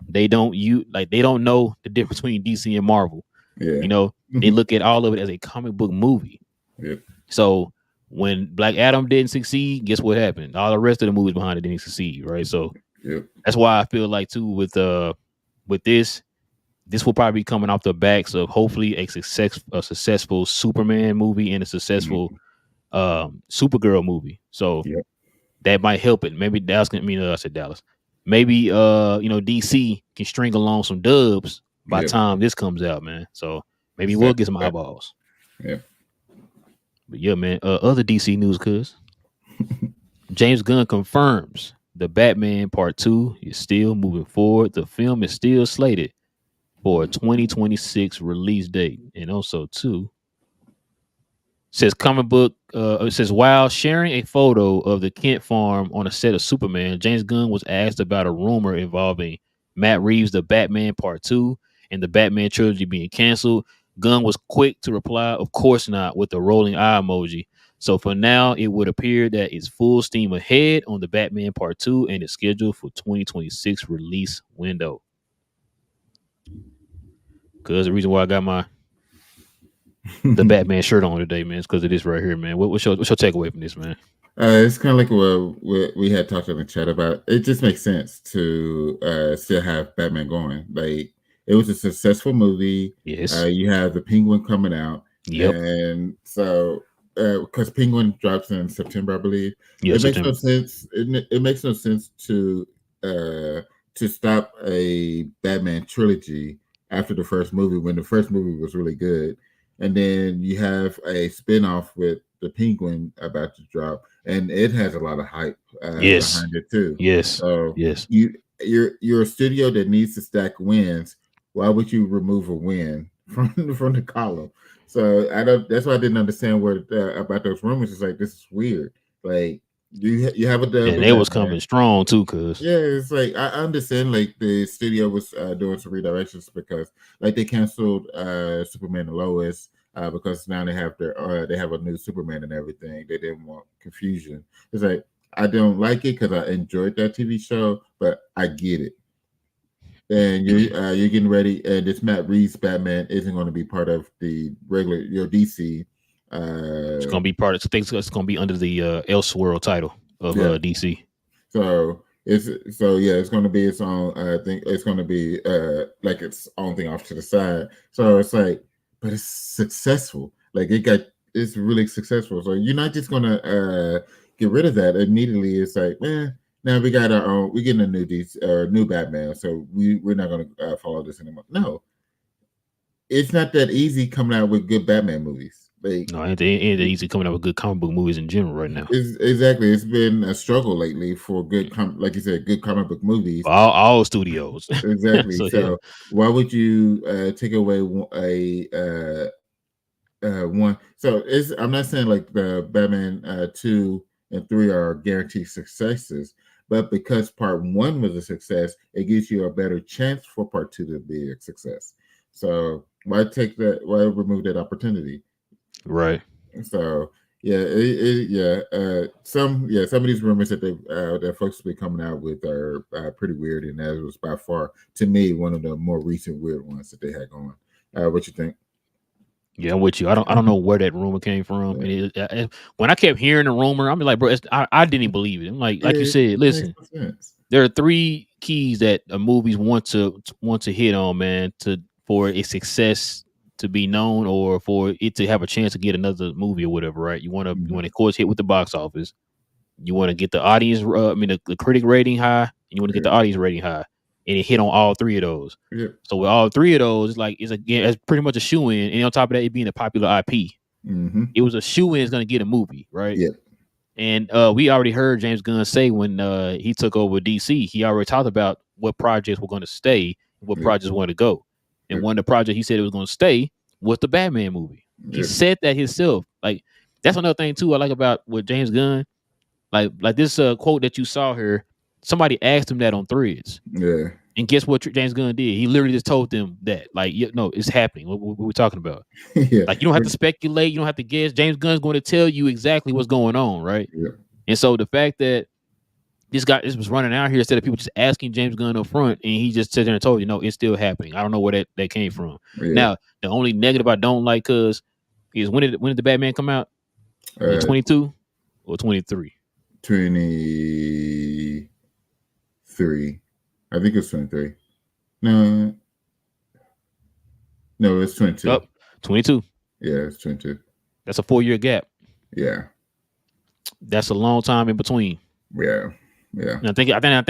[SPEAKER 1] They don't know the difference between DC and Marvel.
[SPEAKER 2] yeah.
[SPEAKER 1] You know, they
[SPEAKER 2] Hmm.
[SPEAKER 1] look at all of it as a comic book movie.
[SPEAKER 2] Yep,
[SPEAKER 1] So when Black Adam didn't succeed, guess what happened? All the rest of the movies behind it didn't succeed, right? So
[SPEAKER 2] yep,
[SPEAKER 1] that's why I feel like too with this will probably be coming off the backs of hopefully a successful Superman movie and a successful
[SPEAKER 2] mhm,
[SPEAKER 1] Supergirl movie. So
[SPEAKER 2] yep,
[SPEAKER 1] that might help it. Maybe Dallas can I said Dallas. Maybe DC can string along some dubs by the
[SPEAKER 2] yep.
[SPEAKER 1] time this comes out, man. So maybe we'll
[SPEAKER 2] Set,
[SPEAKER 1] get some
[SPEAKER 2] set.
[SPEAKER 1] eyeballs.
[SPEAKER 2] Yep.
[SPEAKER 1] But yeah, man. Other DC news, cuz James Gunn confirms the Batman Part 2 is still moving forward. The film is still slated for a 2026 release date. And also, too, says comic book. It says while sharing a photo of the Kent farm on a set of Superman, James Gunn was asked about a rumor involving Matt Reeves' The Batman Part 2 and the Batman trilogy being canceled. Gunn was quick to reply, "Of course not," with a rolling eye emoji. So for now, it would appear that it's full steam ahead on the Batman Part 2 and is scheduled for 2026 release window. Cause the reason why I got the Batman shirt on today, man, is because of this right here, man. What's your takeaway from this, man?
[SPEAKER 2] It's kind of like what we had talked in the chat about. It just makes sense to still have Batman going. Like it was a successful movie.
[SPEAKER 1] Yes.
[SPEAKER 2] You have the Penguin coming out,
[SPEAKER 1] Yep.
[SPEAKER 2] and so because Penguin drops in September, I believe,
[SPEAKER 1] Yeah,
[SPEAKER 2] it makes no
[SPEAKER 1] September.
[SPEAKER 2] sense. It makes no sense uh, to stop a Batman trilogy after the first movie when the first movie was really good, and then you have a spinoff with the Penguin about to drop and it has a lot of hype
[SPEAKER 1] Yes.
[SPEAKER 2] behind it too.
[SPEAKER 1] Yes.
[SPEAKER 2] So
[SPEAKER 1] Yes.
[SPEAKER 2] you're a studio that needs to stack wins. Why would you remove a win from the column? So I don't. That's why I didn't understand what about those rumors. It's like this is weird. Like you have a dub
[SPEAKER 1] And
[SPEAKER 2] of
[SPEAKER 1] they was
[SPEAKER 2] Batman.
[SPEAKER 1] coming strong too, cause
[SPEAKER 2] Yeah, it's like I understand like the studio was doing some redirections because like they canceled Superman and Lois because now they have a new Superman and everything. They didn't want confusion. It's like I don't like it because I enjoyed that TV show, but I get it. And you're getting ready, and this Matt Reeves Batman isn't going to be part of the regular your DC.
[SPEAKER 1] it's
[SPEAKER 2] Uh,
[SPEAKER 1] gonna be part of things. It's gonna be under the Elseworld title of
[SPEAKER 2] yeah,
[SPEAKER 1] DC.
[SPEAKER 2] So it's going to be its own. I think it's going to be like its own thing off to the side. So it's like, but it's successful. Like it's really successful. So you're not just going to get rid of that immediately. It's like, man, now we got our own. We're getting a new Batman, so we're not going to follow this anymore. No, it's not that easy coming out with good Batman movies. Like,
[SPEAKER 1] No, ain't that easy coming out with good comic book movies in general right now.
[SPEAKER 2] exactly, it's been a struggle lately for good, like you said, good comic book movies.
[SPEAKER 1] All studios.
[SPEAKER 2] Exactly.
[SPEAKER 1] So yeah.
[SPEAKER 2] So why would you take away one? So I'm not saying like the Batman 2 and 3 are guaranteed successes, but because part 1 was a success, it gives you a better chance for part 2 to be a success. So why take that? Why remove that opportunity?
[SPEAKER 1] Right.
[SPEAKER 2] So some of these rumors that that folks have been coming out with are pretty weird, and that was by far to me one of the more recent weird ones that they had going. What you think?
[SPEAKER 1] Yeah, I'm with you. I don't know where that rumor came from.
[SPEAKER 2] Yeah.
[SPEAKER 1] And when I kept hearing the rumor, I'm like, bro, I didn't even believe it. I'm like you said,
[SPEAKER 2] It makes
[SPEAKER 1] listen,
[SPEAKER 2] no sense.
[SPEAKER 1] there are 3 keys that movies want to hit on, man, for a success to be known or for it to have a chance to get another movie or whatever, right? You want to, of course, hit with the box office. You want to get the audience, the critic rating high, and you want to get the audience rating high, and it hit on all 3 of those.
[SPEAKER 2] Yeah.
[SPEAKER 1] So with all 3 of those, it's pretty much a shoe in, and on top of that, it being a popular IP, it was a shoe in is going to get a movie, right?
[SPEAKER 2] Yeah.
[SPEAKER 1] And we already heard James Gunn say when he took over DC, he already talked about what projects were going to stay, what projects were going to go. And one of the projects he said it was going to stay was the Batman movie. He said that himself. Like, that's another thing too I like about with James Gunn. Like this quote that you saw here, somebody asked him that on Threads.
[SPEAKER 2] Yeah.
[SPEAKER 1] And guess what James Gunn did? He literally just told them that, like, no, it's happening. What we're talking about.
[SPEAKER 2] Yeah.
[SPEAKER 1] Like, you don't have to speculate. You don't have to guess. James Gunn's going to tell you exactly what's going on, right?
[SPEAKER 2] Yeah.
[SPEAKER 1] And so the fact that this was running out here instead of people just asking James Gunn up front, and he just sat there and told you, no, it's still happening. I don't know where that came from.
[SPEAKER 2] Yeah.
[SPEAKER 1] Now, the only negative I don't like is when did the Batman come out? 22 or 23?
[SPEAKER 2] 23. I think it's 23. No, it's 22.
[SPEAKER 1] Oh, 22.
[SPEAKER 2] Yeah, it's 22.
[SPEAKER 1] That's a 4-year gap.
[SPEAKER 2] Yeah.
[SPEAKER 1] That's a long time in between.
[SPEAKER 2] Yeah. Yeah.
[SPEAKER 1] And I think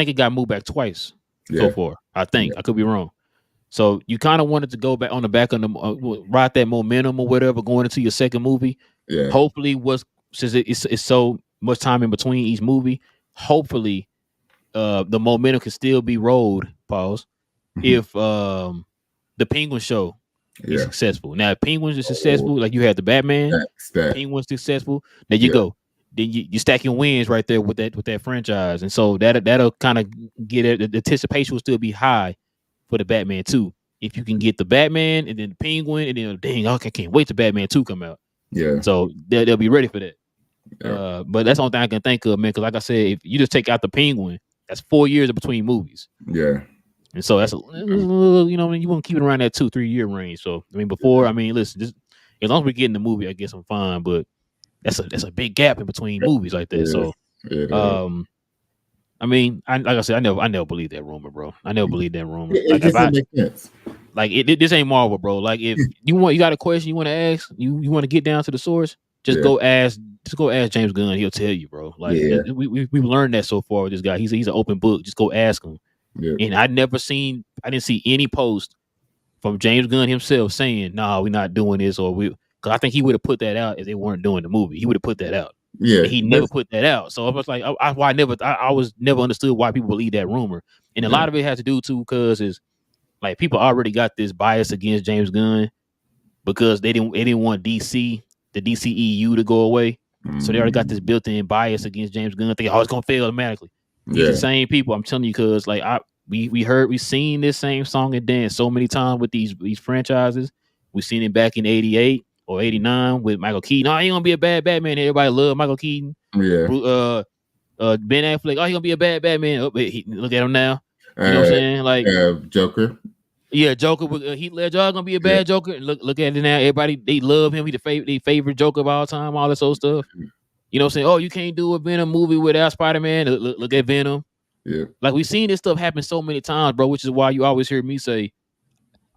[SPEAKER 1] it got moved back twice so far. I think. I could be wrong. So you kind of wanted to go back on the back of the ride that momentum or whatever going into your second movie.
[SPEAKER 2] Yeah.
[SPEAKER 1] Hopefully, since it's so much time in between each movie, hopefully the momentum can still be rolled. Pause. If the Penguin show is successful. Now, if Penguins is successful, like you had the Batman, Penguins successful. There you go. Then you stack your wins right there with that franchise, and so that'll kind of get it. The anticipation will still be high for the Batman 2. If you can get the Batman and then the Penguin, and then dang, I can't wait till Batman 2 come out.
[SPEAKER 2] Yeah.
[SPEAKER 1] So they'll be ready for that. Yeah. But that's the only thing I can think of, man. Because like I said, if you just take out the Penguin, that's 4 years in between movies.
[SPEAKER 2] Yeah.
[SPEAKER 1] And so that's you want to keep it around that 2-3 year range. So listen, just as long as we get in the movie, I guess I'm fine. But that's a big gap in between movies like that. Yeah. So, like I said, I never believed that rumor, bro. I never believed that rumor.
[SPEAKER 2] It doesn't make sense.
[SPEAKER 1] Like this ain't Marvel, bro. Like if you got a question you want to ask, you want to get down to the source, just go ask James Gunn. He'll tell you, bro. Like we've learned that so far with this guy. He's an open book. Just go ask him. Yeah. And I didn't see any post from James Gunn himself saying, "Nah, we're not doing this," because I think he would have put that out if they weren't doing the movie. He would have put that out. Yeah, and he never put that out. So I was like, I was never understood why people believe that rumor. And a lot of it has to do too because is like people already got this bias against James Gunn because they didn't want the DCEU to go away. So they already got this built-in bias against James Gunn. Thinking, it's gonna fail automatically. These the same people. I'm telling you, because like we've seen this same song and dance so many times with these franchises. We've seen it back in '88 or '89 with Michael Keaton. Oh, he gonna be a bad Batman. Everybody love Michael Keaton. Yeah. Ben Affleck. Oh, he gonna be a bad Batman. Look at him now. You know what I'm saying? Like
[SPEAKER 2] Joker.
[SPEAKER 1] Yeah, Joker with Heath Ledger gonna be a bad Joker. Look at it now. Everybody they love him. He the favorite Joker of all time. All this old stuff. You know what I'm saying? Oh, you can't do a Venom movie without Spider-Man. Look at Venom. Yeah. Like we've seen this stuff happen so many times, bro, which is why you always hear me say,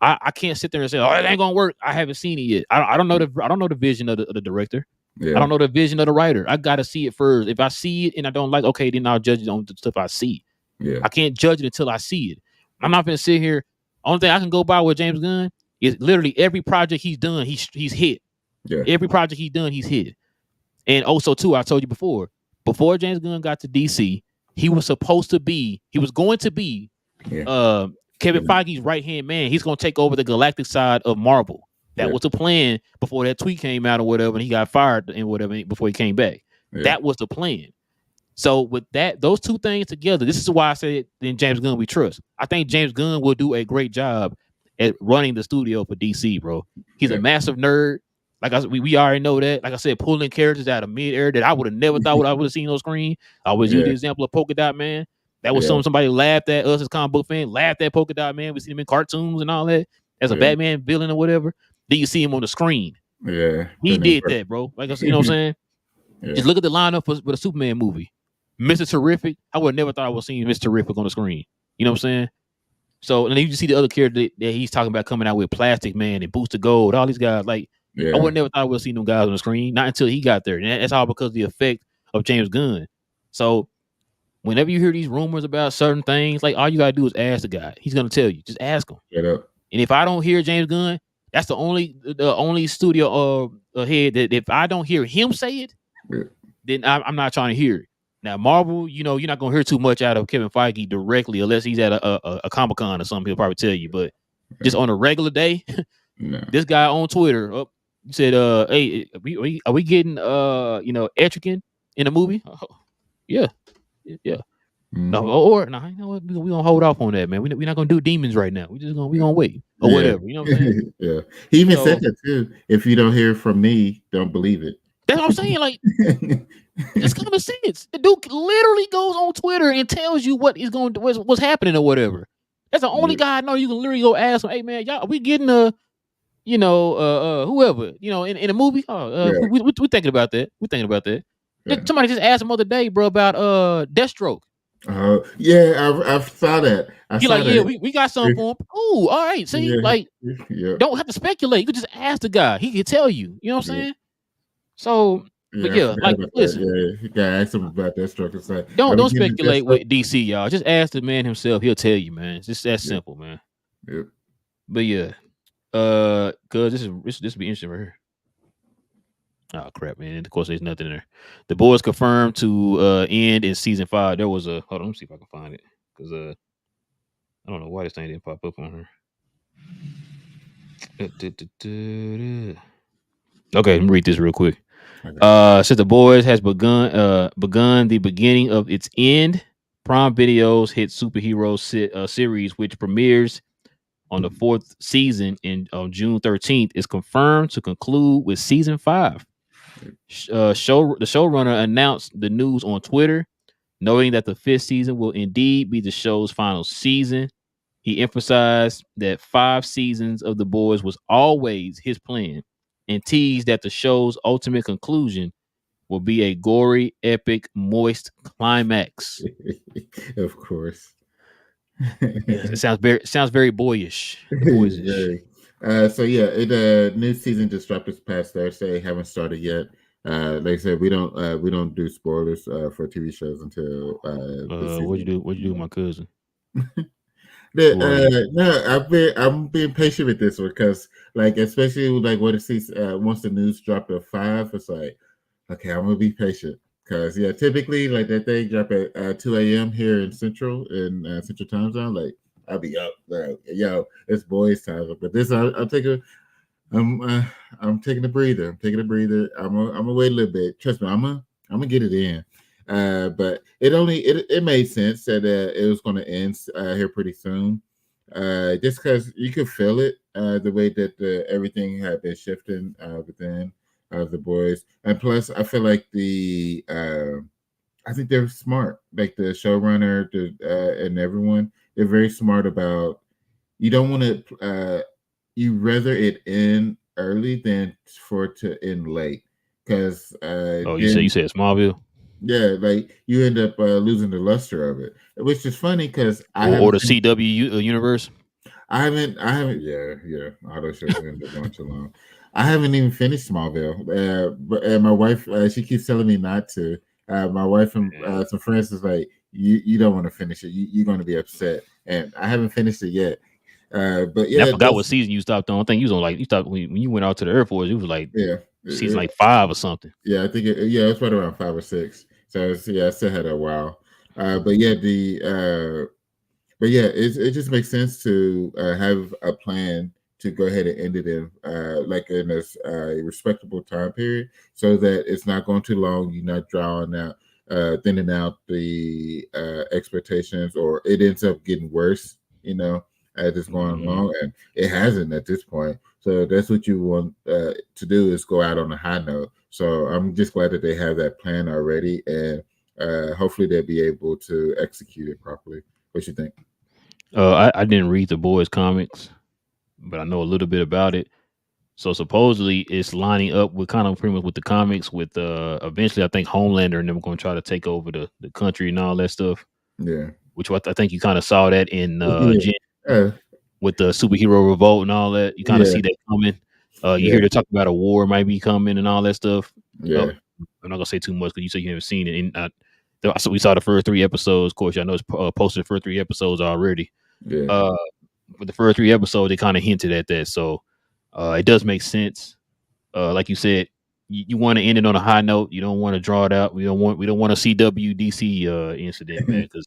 [SPEAKER 1] I can't sit there and say, oh, it ain't gonna work. I haven't seen it yet. I don't know the vision of the director. I
[SPEAKER 2] Yeah.
[SPEAKER 1] don't know the vision of the writer. I gotta see it first. If I see it and I don't like, okay, then I'll judge it on the stuff I see.
[SPEAKER 2] Yeah.
[SPEAKER 1] I can't judge it until I see it. I'm not gonna sit here. Only thing I can go by with James Gunn is literally every project he's done, he's hit.
[SPEAKER 2] Yeah.
[SPEAKER 1] Every project he's done, he's hit. And also too, I told you before James Gunn got to DC, he was going to be
[SPEAKER 2] Yeah.
[SPEAKER 1] Kevin
[SPEAKER 2] Yeah.
[SPEAKER 1] Feige's right hand man. He's gonna take over the galactic side of Marvel. That
[SPEAKER 2] Yeah.
[SPEAKER 1] was the plan before that tweet came out or whatever, and he got fired and whatever before he came back.
[SPEAKER 2] Yeah.
[SPEAKER 1] That was the plan. So with that, those two things together, this is why I said in James Gunn we trust. I think James Gunn will do a great job at running the studio for DC, bro. He's a
[SPEAKER 2] Yeah.
[SPEAKER 1] massive nerd. Like we already know that. Like I said, pulling characters out of mid-air that I would have never thought I would have seen on screen. I always use the
[SPEAKER 2] Yeah.
[SPEAKER 1] example of Polka Dot Man. That was
[SPEAKER 2] Yeah.
[SPEAKER 1] somebody laughed at us as comic book fans, laughed at Polka Dot Man. We see him in cartoons and all that as a
[SPEAKER 2] Yeah.
[SPEAKER 1] Batman villain or whatever. Then you see him on the screen.
[SPEAKER 2] Yeah.
[SPEAKER 1] He did that, bro. Like I said, you know what I'm saying?
[SPEAKER 2] Yeah.
[SPEAKER 1] Just look at the lineup for the Superman movie. Mr. Terrific. I would have never thought I would see Mr. Terrific on the screen. You know what I'm saying? So, and then you just see the other character that he's talking about coming out with Plastic Man and Booster Gold, all these guys. Like,
[SPEAKER 2] Yeah.
[SPEAKER 1] I would never thought I would see them guys on the screen. Not until he got there. And that's all because of the effect of James Gunn. So, whenever you hear these rumors about certain things, like all you gotta do is ask the guy. He's gonna tell you. Just ask him.
[SPEAKER 2] Get up.
[SPEAKER 1] And if I don't hear James Gunn, that's the only studio head that if I don't hear him say it,
[SPEAKER 2] Yeah.
[SPEAKER 1] then I'm not trying to hear it. Now, Marvel, you're not gonna hear too much out of Kevin Feige directly, unless he's at a Comic-Con or something. He'll probably tell you. But just on a regular day,
[SPEAKER 2] No.
[SPEAKER 1] this guy on Twitter said, "Hey, are we getting Etrigan in the movie?" Oh, yeah. No, or no, you know what? We gonna hold off on that, man. We're not gonna do demons right now. We gonna wait or whatever. You know what I'm saying?
[SPEAKER 2] Yeah. He even
[SPEAKER 1] So-
[SPEAKER 2] said that too. If you don't hear from me, don't believe it.
[SPEAKER 1] That's what I'm saying. Like, it's common sense. The dude literally goes on Twitter and tells you what is going to what's happening or whatever. That's the only guy I know you can literally go ask him, "Hey man, y'all, are we getting whoever, in a movie? We thinking about that. We thinking about that."
[SPEAKER 2] Yeah.
[SPEAKER 1] Somebody just asked him the other day, bro, about Deathstroke.
[SPEAKER 2] Yeah, I've saw that.
[SPEAKER 1] He like, yeah, we got something for him. Oh, all right. See,
[SPEAKER 2] Yeah.
[SPEAKER 1] like,
[SPEAKER 2] Yeah.
[SPEAKER 1] don't have to speculate. You can just ask the guy. He can tell you. You know what I'm saying? So, but
[SPEAKER 2] I
[SPEAKER 1] yeah,
[SPEAKER 2] forgot
[SPEAKER 1] like,
[SPEAKER 2] about that.
[SPEAKER 1] listen.
[SPEAKER 2] Yeah, you gotta ask him about that stroke. It's like,
[SPEAKER 1] Don't
[SPEAKER 2] are we getting
[SPEAKER 1] speculate
[SPEAKER 2] Deathstroke?
[SPEAKER 1] with DC, y'all. Just ask the man himself. He'll tell you, man. It's just that simple, man.
[SPEAKER 2] Yep.
[SPEAKER 1] But yeah, cause this will be interesting right here. Oh crap, man! Of course, there's nothing there. The boys confirmed to end in season 5. There was a hold on. Let me see if I can find it because I don't know why this thing didn't pop up on her. Okay, let me read this real quick.
[SPEAKER 2] Okay.
[SPEAKER 1] Since the boys has begun the beginning of its end, Prime Video's hit superhero series, which premieres on the 4th season on June 13th, is confirmed to conclude with season 5. The showrunner announced the news on Twitter, noting that the 5th season will indeed be the show's final season. He emphasized that 5 seasons of The Boys was always his plan, and teased that the show's ultimate conclusion will be a gory, epic, moist climax.
[SPEAKER 2] Of course.
[SPEAKER 1] It sounds very boyish.
[SPEAKER 2] Very. So yeah, new season just dropped this past Thursday. Haven't started yet. Like I said, we don't do spoilers for TV shows until
[SPEAKER 1] what'd you do with my cousin?
[SPEAKER 2] No, I'm being patient with this one because, like, especially like what it sees once the news dropped at 5, it's like, okay, I'm gonna be patient because typically like that thing drop at 2 a.m. here in Central Time Zone. Like I'll be up, like, yo, it's boys' time. But this, I'll take a. I'm taking a breather. I'm gonna wait a little bit. Trust me, I'm gonna get it in. But it made sense that it was going to end here pretty soon. Just because you could feel it, the way that everything had been shifting within the boys, and plus I feel like I think they're smart, like the showrunner, and everyone. They're very smart about. You don't want to. You rather it end early than for it to end late, because.
[SPEAKER 1] You said Smallville.
[SPEAKER 2] Yeah, like you end up losing the luster of it, which is funny because
[SPEAKER 1] or the CW universe.
[SPEAKER 2] I haven't. Yeah. All those shows end up going too long. I haven't even finished Smallville, but my wife, she keeps telling me not to. My wife and some friends is like, you don't want to finish it. You're going to be upset, and I haven't finished it yet. But
[SPEAKER 1] And I
[SPEAKER 2] yeah,
[SPEAKER 1] forgot what season you stopped on. I think you was on like you stopped when you went out to the Air Force. It was like
[SPEAKER 2] yeah,
[SPEAKER 1] season like 5 or something.
[SPEAKER 2] yeah. I think it's right around 5 or 6. So I still had a while. But yeah, it just makes sense to have a plan to go ahead and end it in like in a respectable time period, so that it's not going too long. You're not drawing out, thinning out the expectations, or it ends up getting worse. As it's going along, and it hasn't at this point. So that's what you want to do, is go out on a high note. So I'm just glad that they have that plan already, and hopefully they'll be able to execute it properly. What you think?
[SPEAKER 1] I didn't read the boys comics, but I know a little bit about it. So supposedly it's lining up with kind of pretty much with the comics. With eventually, I think Homelander and them going to try to take over the country and all that stuff.
[SPEAKER 2] Yeah.
[SPEAKER 1] Which I think you kind of saw that in
[SPEAKER 2] Yeah.
[SPEAKER 1] with the superhero revolt and all that. You kind of
[SPEAKER 2] Yeah.
[SPEAKER 1] see that coming. You
[SPEAKER 2] Yeah.
[SPEAKER 1] hear they talk about a war might be coming and all that stuff.
[SPEAKER 2] Yeah.
[SPEAKER 1] I'm not gonna say too much because you said you haven't seen it. And so we saw the first 3 episodes. Of course, I know it's posted the first 3 episodes already.
[SPEAKER 2] Yeah.
[SPEAKER 1] For the first 3 episodes, they kind of hinted at that. So it does make sense. Like you said, you want to end it on a high note. You don't want to draw it out. We don't want a CWDC incident, man, because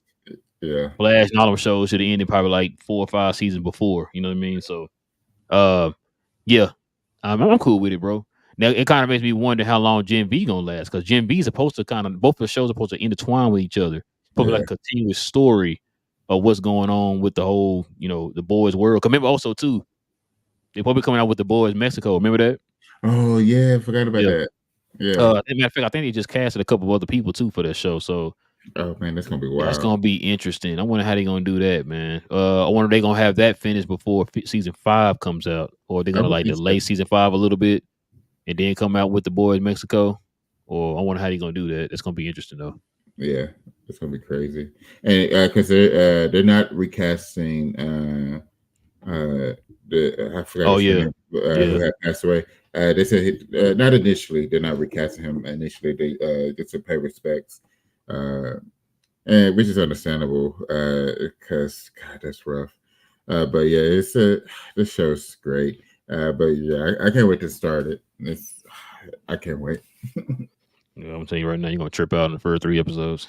[SPEAKER 2] Yeah.
[SPEAKER 1] Flash and all them shows should have ended probably like 4 or 5 seasons before. You know what I mean? So, uh, yeah, I'm cool with it, bro. Now it kind of makes me wonder how long Gen V gonna last, because Gen V is supposed to kind of both of the shows are supposed to intertwine with each other. It's supposed to be
[SPEAKER 2] Yeah.
[SPEAKER 1] like a continuous story of what's going on with the whole, the boys' world. 'Cause remember also too, they're probably coming out with the boys Mexico. Remember that?
[SPEAKER 2] Oh yeah, I forgot about
[SPEAKER 1] Yeah.
[SPEAKER 2] that. Yeah.
[SPEAKER 1] As a matter of fact, I think they just casted a couple of other people too for that show. So
[SPEAKER 2] Oh man, that's gonna be
[SPEAKER 1] that's
[SPEAKER 2] wild.
[SPEAKER 1] gonna be interesting. I wonder how they gonna do that, man. I wonder if they gonna have that finished before season 5 comes out, or they're
[SPEAKER 2] I
[SPEAKER 1] gonna
[SPEAKER 2] would
[SPEAKER 1] like
[SPEAKER 2] think so.
[SPEAKER 1] delay season 5 a little bit and then come out with the boys Mexico. Or I wonder how they gonna do that. It's gonna be interesting though.
[SPEAKER 2] Yeah, it's gonna be crazy, and because they're not recasting the I forgot
[SPEAKER 1] Oh
[SPEAKER 2] his
[SPEAKER 1] yeah,
[SPEAKER 2] name
[SPEAKER 1] yeah.
[SPEAKER 2] who had passed away. They said not initially. They're not recasting him initially. They just to pay respects, uh, and which is understandable because God, that's rough. But yeah, this show's great. But yeah, I can't wait to start it. I can't wait.
[SPEAKER 1] Yeah, I'm telling you right now, you're gonna trip out in the first 3 episodes.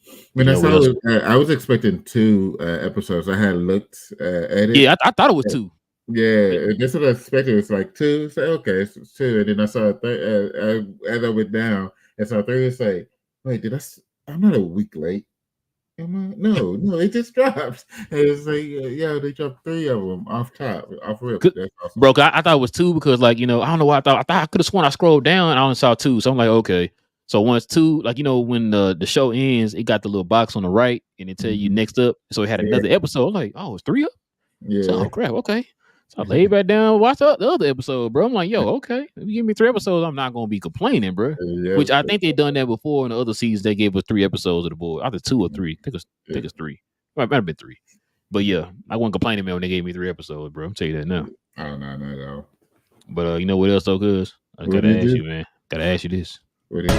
[SPEAKER 1] But
[SPEAKER 2] When
[SPEAKER 1] you
[SPEAKER 2] I
[SPEAKER 1] know what
[SPEAKER 2] saw
[SPEAKER 1] else?
[SPEAKER 2] it, I was expecting 2 episodes. I had looked at it.
[SPEAKER 1] Yeah, I thought it was 2. But
[SPEAKER 2] Yeah, that's what I expected. It's like 2. So okay, it's 2, and then I saw a as I went down and saw 3. It's like, wait, I'm not a week late. Am I? No, it just dropped. And it's like, yeah, they dropped 3 of them off top, off rip.
[SPEAKER 1] Good.
[SPEAKER 2] That's awesome.
[SPEAKER 1] Bro, I thought it was 2 because I don't know why I thought I could have sworn I scrolled down and I only saw 2. So I'm like, okay. So once 2, when the show ends, it got the little box on the right and it tell you
[SPEAKER 2] Mhm.
[SPEAKER 1] next up. So it had
[SPEAKER 2] Yeah,
[SPEAKER 1] another episode. I'm like, oh, it's 3 up. So
[SPEAKER 2] yeah,
[SPEAKER 1] oh crap, okay. So I laid back down, watched the other episode, bro. I'm like, yo, okay. If you give me 3 episodes, I'm not gonna be complaining, bro.
[SPEAKER 2] yeah,
[SPEAKER 1] Which I think they done that before in the other seasons. They gave us 3 episodes of the boy, either 2 or 3. I think it's 3. Might have been 3. But yeah, I wasn't complaining, man, when they gave me 3 episodes, bro. I'm tell you that now.
[SPEAKER 2] I don't know, not at all.
[SPEAKER 1] But you know what else though, cuz? I
[SPEAKER 2] What
[SPEAKER 1] gotta
[SPEAKER 2] do you
[SPEAKER 1] ask
[SPEAKER 2] do?
[SPEAKER 1] you, man. Gotta ask you this.
[SPEAKER 2] What do you do?